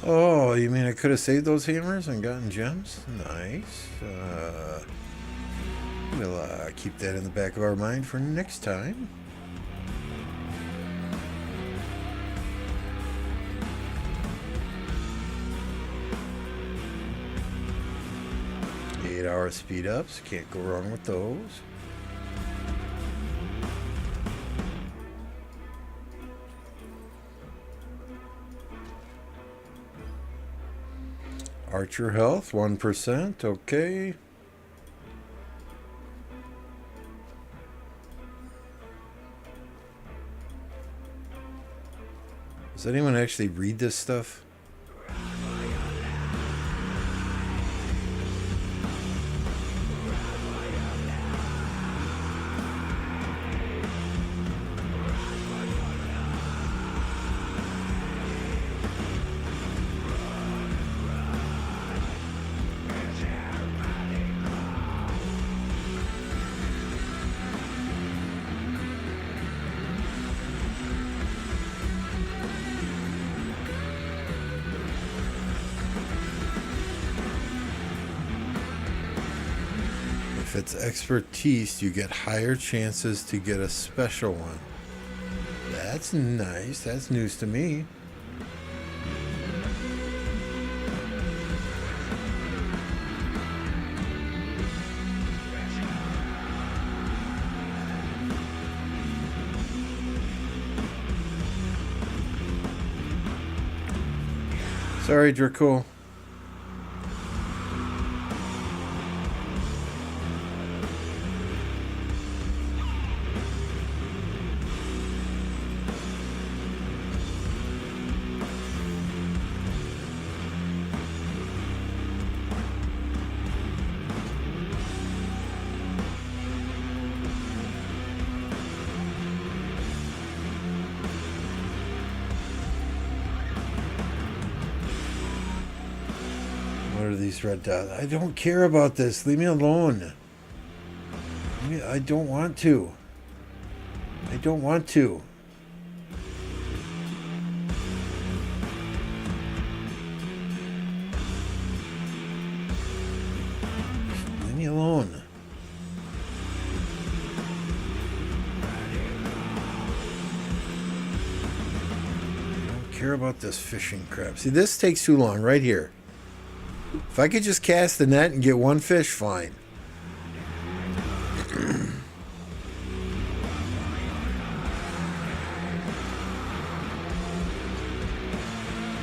Oh, you mean I could have saved those hammers and gotten gems? Nice. We'll keep that in the back of our mind for next time. Eight-hour speed ups. Can't go wrong with those. Archer health, 1%, okay. Does anyone actually read this stuff? If it's expertise, you get higher chances to get a special one. That's nice. That's news to me. Sorry, Draco. What are these red dots? I don't care about this. Leave me alone. I don't want to. I don't want to. Leave me alone. I don't care about this fishing crap. See, this takes too long right here. If I could just cast the net and get one fish, fine.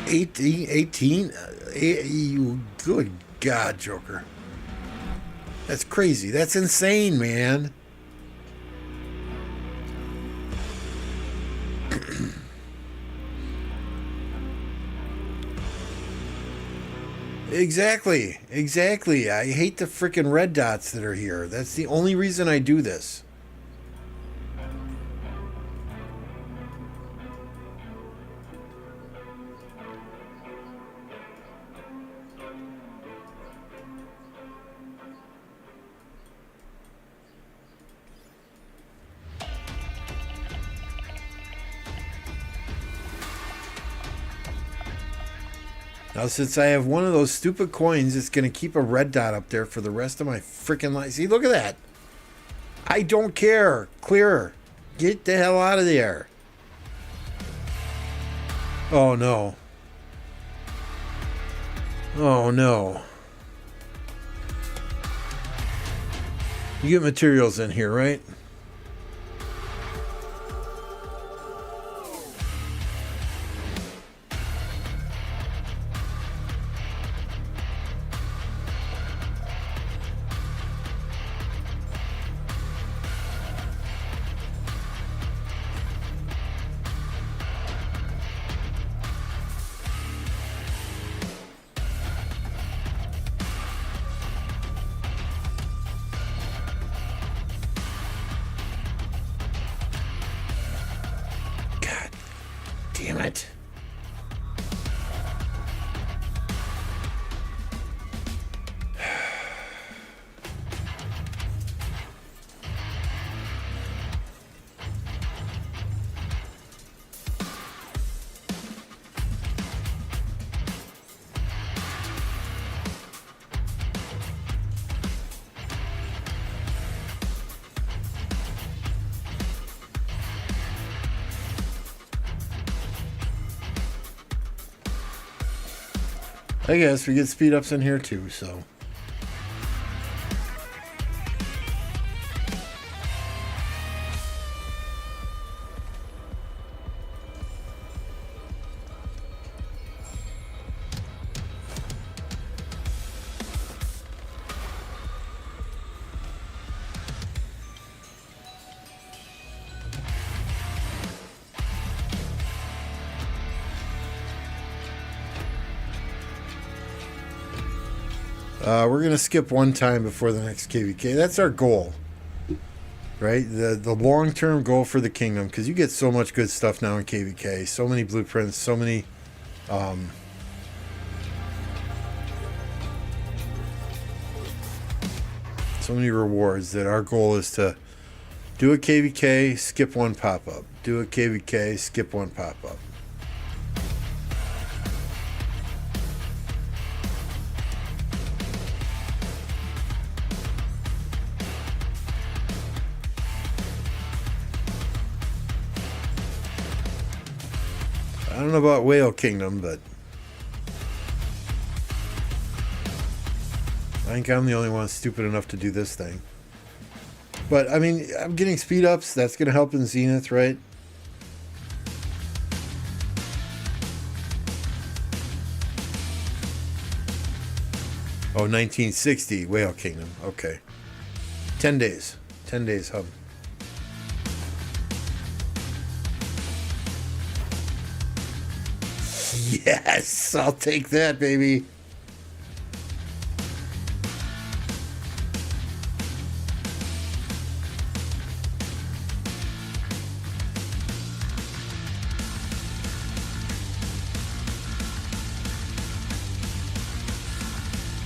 18? Good God, Joker. That's crazy. That's insane, man. Exactly. Exactly. I hate the freaking red dots that are here. That's the only reason I do this. Now, since I have one of those stupid coins, it's going to keep a red dot up there for the rest of my freaking life. See, look at that. I don't care. Clear. Get the hell out of there. Oh, no. Oh, no. You get materials in here, right? Damn it. I guess we get speed ups in here too, so. We're going to skip one time before the next KvK. That's our goal, right? The long-term goal for the kingdom, because you get so much good stuff now in KvK. So many blueprints, so many... so many rewards that our goal is to do a KvK, skip one pop-up. Do a KvK, skip one pop-up. I don't know about Whale Kingdom, but I think I'm the only one stupid enough to do this thing. But, I mean, I'm getting speed ups. That's going to help in Zenith, right? Oh, 1960, Whale Kingdom. Okay. 10 days. 10 days hub. Yes, I'll take that, baby.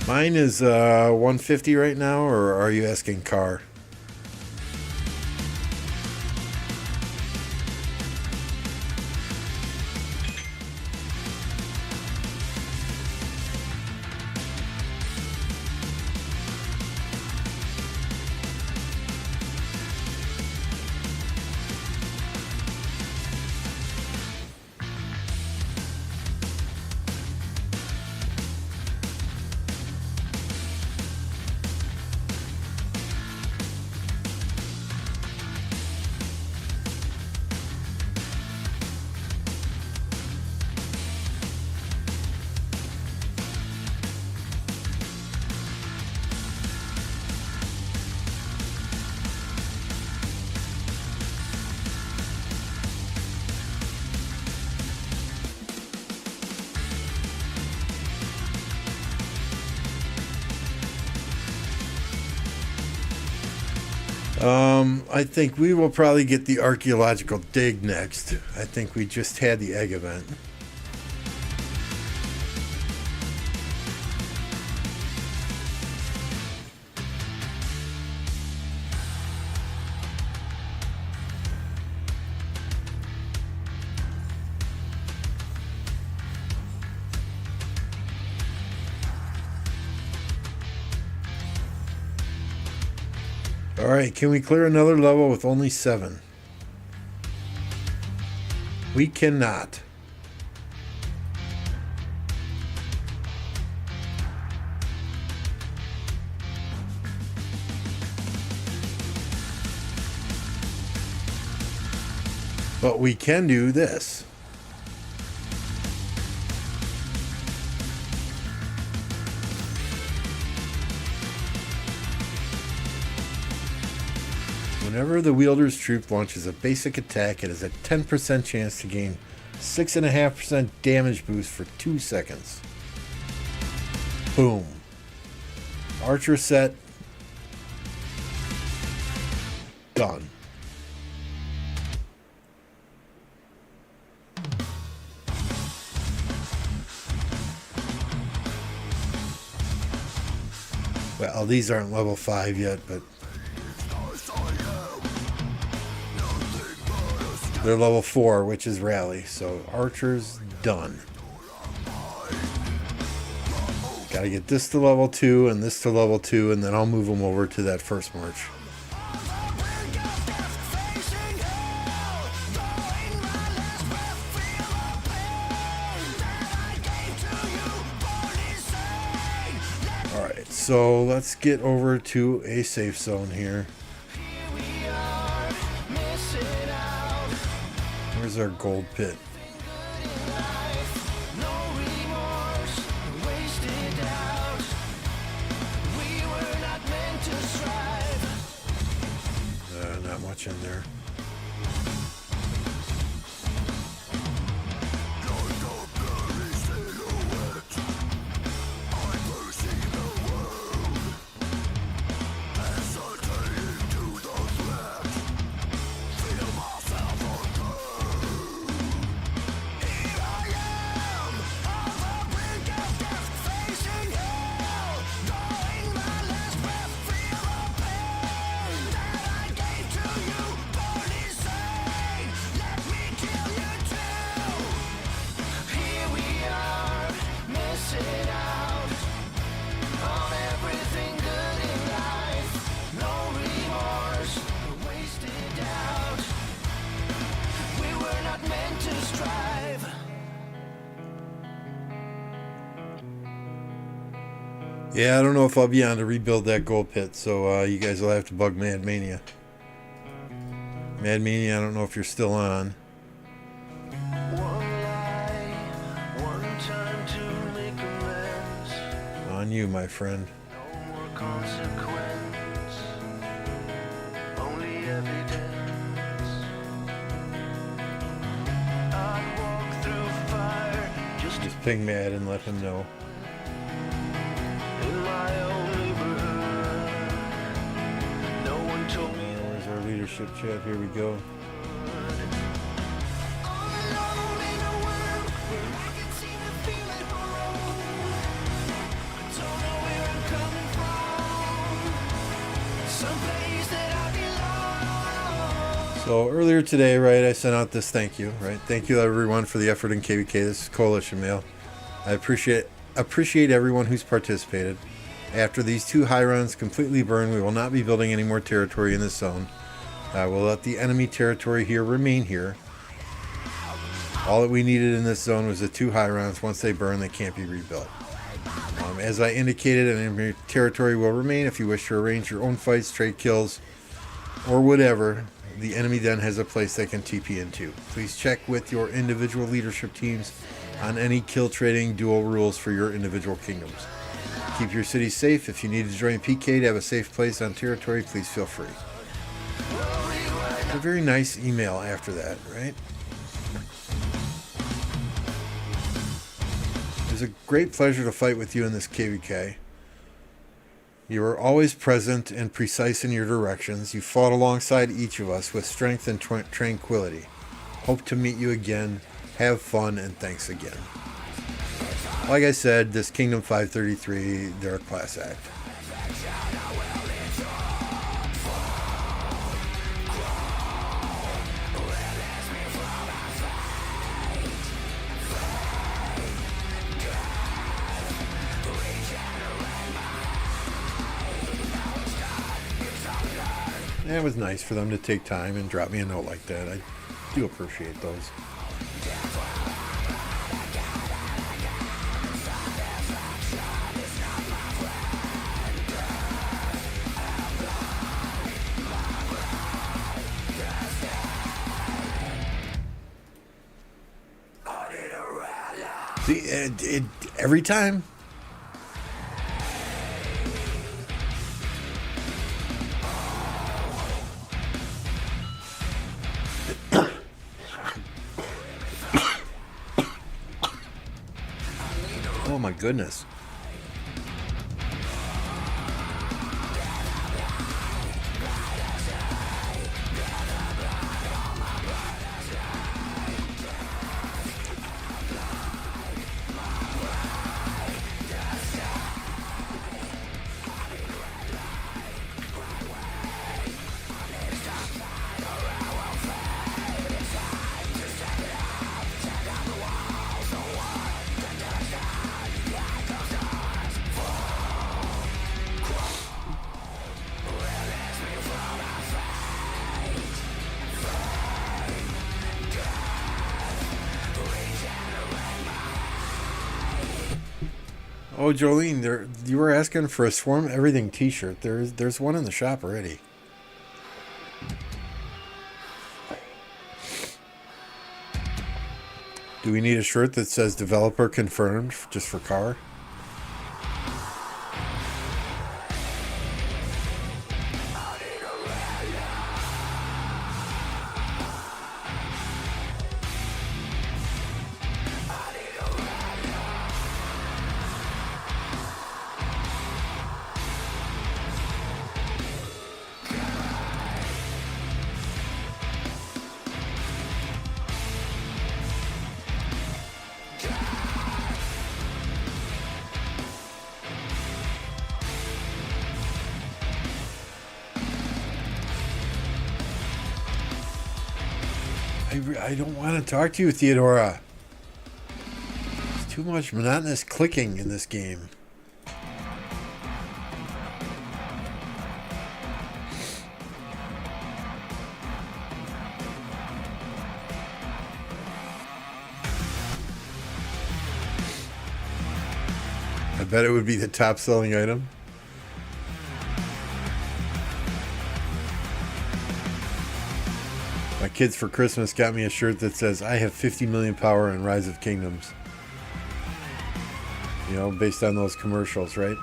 Mine is 150 right now, or are you asking car? I think we will probably get the archaeological dig next. I think we just had the egg event. Alright, can we clear another level with only 7? We cannot. But we can do this. Whenever the wielder's troop launches a basic attack, it has a 10% chance to gain 6.5% damage boost for 2 seconds. Boom. Archer set. Done. Well, these aren't level 5 yet, but they're level 4, which is rally. So Archer's done. Gotta get this to level 2 and this to level 2, and then I'll move them over to that first march. Alright, so let's get over to a safe zone here. Where's our gold pit? Not much in there. Yeah, I don't know if I'll be on to rebuild that gold pit, so you guys will have to bug Mad Mania. Mad Mania, I don't know if you're still on. On you, my friend. No more consequence, only evidence. I'd walk through fire Just ping Mad and let him know. in my own neighborhood. No one told me Where's our leadership chat? Here we go. all alone in a world where I can see the feeling alone. I don't know where So earlier today, right, I sent out this thank you, right? Thank you everyone for the effort in KvK. This is Coalition Mail. I appreciate everyone who's participated. After these 2 high runs completely burn, we will not be building any more territory in this zone. We'll let the enemy territory here remain here. All that we needed in this zone was the 2 high rounds. Once they burn, they can't be rebuilt. As I indicated, an enemy territory will remain. If you wish to arrange your own fights, trade kills, or whatever, the enemy then has a place they can TP into. Please check with your individual leadership teams on any kill trading dual rules for your individual kingdoms. Keep your city safe. If you need to join PK to have a safe place on territory, please feel free. A very nice email after that, right? It was a great pleasure to fight with you in this KvK. You were always present and precise in your directions. You fought alongside each of us with strength and tranquility. Hope to meet you again. Have fun, and thanks again. Like I said, this Kingdom 533, they're a class act. Yeah, it was nice for them to take time and drop me a note like that. I do appreciate those. See, every time. Oh my goodness. Oh, Jolene, you were asking for a Swarm Everything t-shirt. There's one in the shop already. Do we need a shirt that says developer confirmed just for car? I don't want to talk to you, Theodora. There's too much monotonous clicking in this game. I bet it would be the top selling item. My kids for Christmas got me a shirt that says, I have 50 million power in Rise of Kingdoms. You know, based on those commercials, right?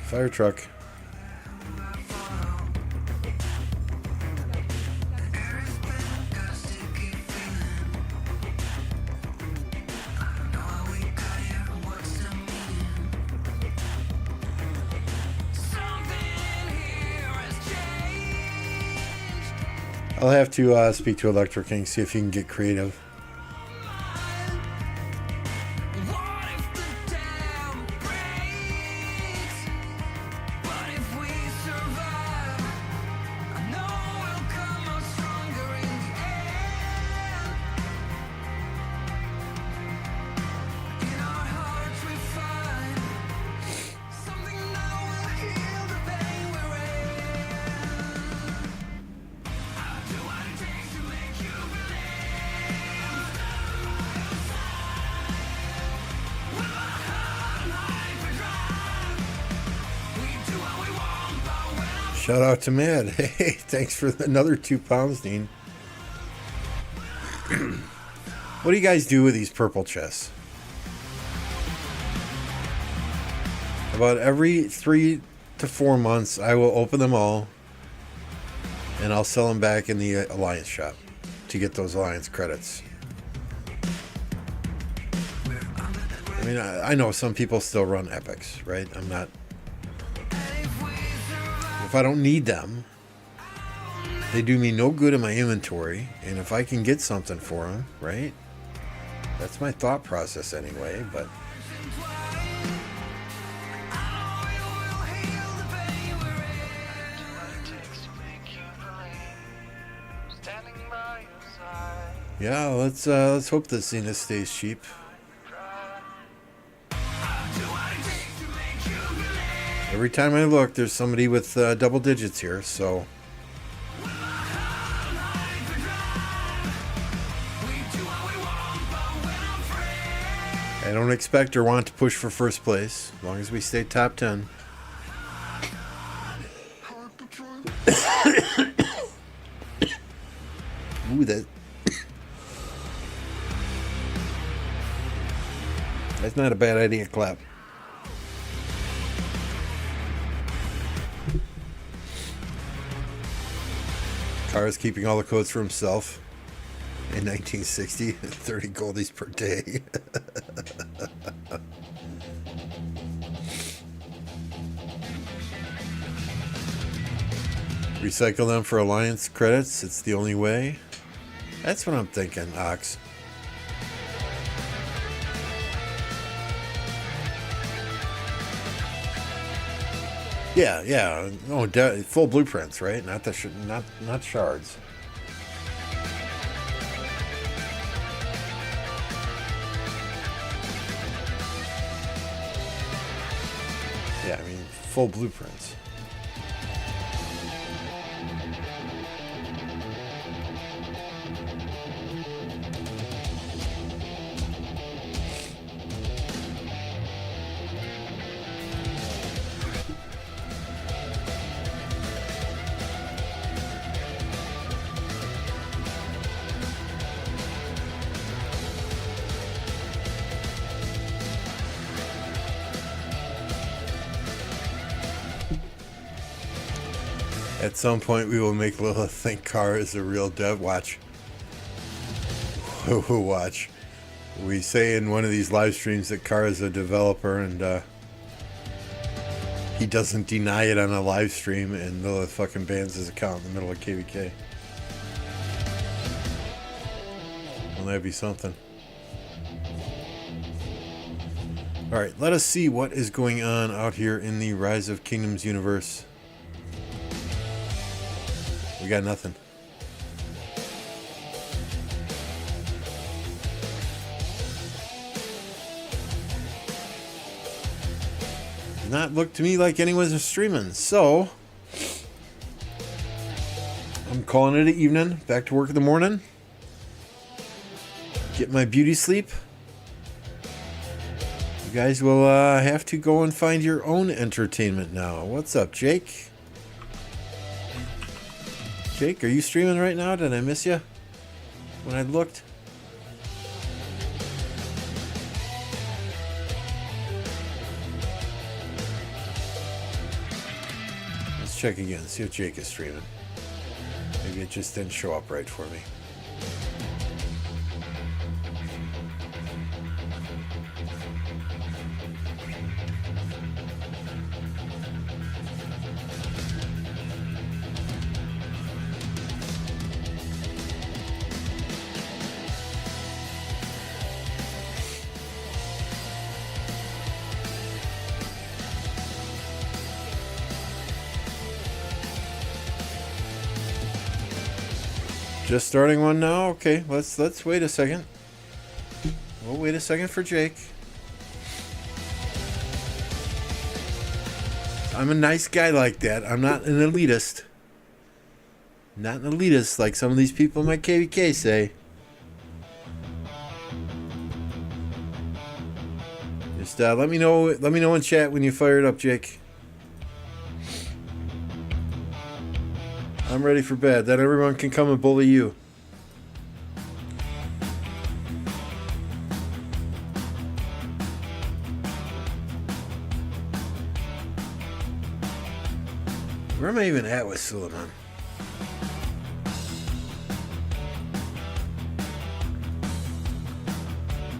Fire truck. I'll have to speak to Electro King, see if he can get creative. Shout out to Mad. Hey, thanks for another 2 pounds, Dean. What do you guys do with these purple chests? About every 3 to 4 months, I will open them all, and I'll sell them back in the Alliance shop to get those Alliance credits. I mean, I know some people still run epics, right? I'm not... If I don't need them, they do me no good in my inventory, and if I can get something for them, right? That's my thought process anyway, but... Yeah, let's hope the Zenith stays cheap. Every time I look, there's somebody with double digits here, so... I don't expect or want to push for first place, as long as we stay top 10. Ooh, that's not a bad idea, Clap. Car's keeping all the codes for himself. In 1960, 30 goldies per day. Recycle them for Alliance credits. It's the only way. That's what I'm thinking, Ox. Yeah. Oh, full blueprints, right? Not the not shards. Yeah, I mean full blueprints. At some point, we will make Lilith think Car is a real dev. Watch. Watch. We say in one of these live streams that Car is a developer, and he doesn't deny it on a live stream, and Lilith fucking bans his account in the middle of KvK. Won't that be something? Alright, let us see what is going on out here in the Rise of Kingdoms universe. We got nothing. Does not look to me like anyone's streaming, so I'm calling it an evening. Back to work in the morning. Get my beauty sleep. You guys will have to go and find your own entertainment now. What's up, Jake? Jake, are you streaming right now? Did I miss you when I looked? Let's check again, see if Jake is streaming. Maybe it just didn't show up right for me. Just starting one now? Okay, let's wait a second. We'll wait a second for Jake. I'm a nice guy like that. I'm not an elitist. Not an elitist like some of these people in my KvK say. Just let me know in chat when you fire it up, Jake. I'm ready for bed. Then everyone can come and bully you. Where am I even at with Suleiman?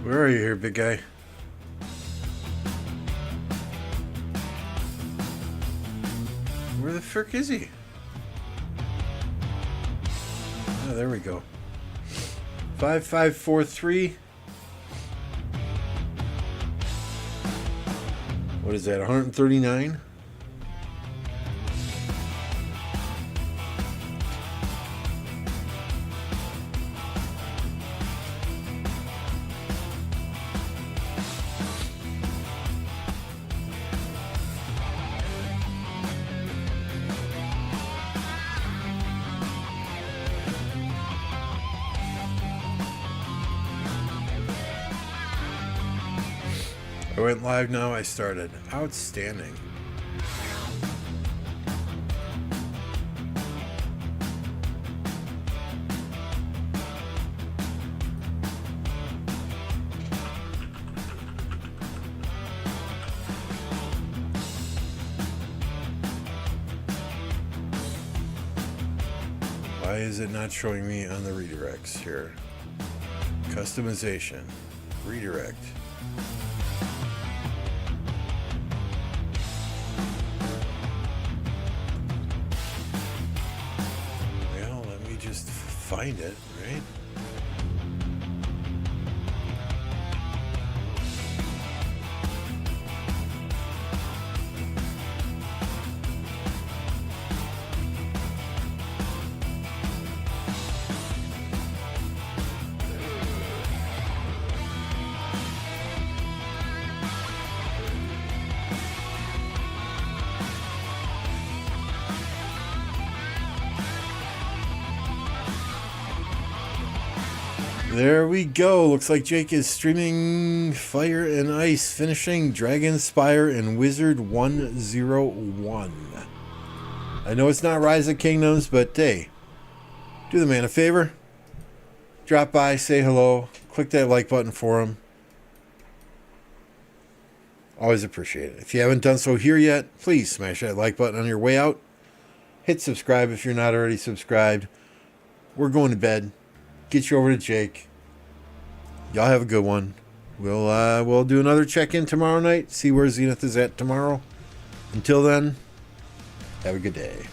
Where are you here, big guy? Where the frick is he? Oh, there we go. 5543. What is that? 139? I went live now, I started. Outstanding. Why is it not showing me on the redirects here? Customization. Redirect. Just find it, right? There we go. Looks like Jake is streaming Fire and Ice, finishing Dragon Spire and Wizard 101. I know it's not Rise of Kingdoms, but hey, do the man a favor. Drop by, say hello, click that like button for him. Always appreciate it. If you haven't done so here yet, please smash that like button on your way out. Hit subscribe if you're not already subscribed. We're going to bed. Get you over to Jake. Y'all have a good one. We'll do another check-in tomorrow night. See where Zenith is at tomorrow. Until then, have a good day.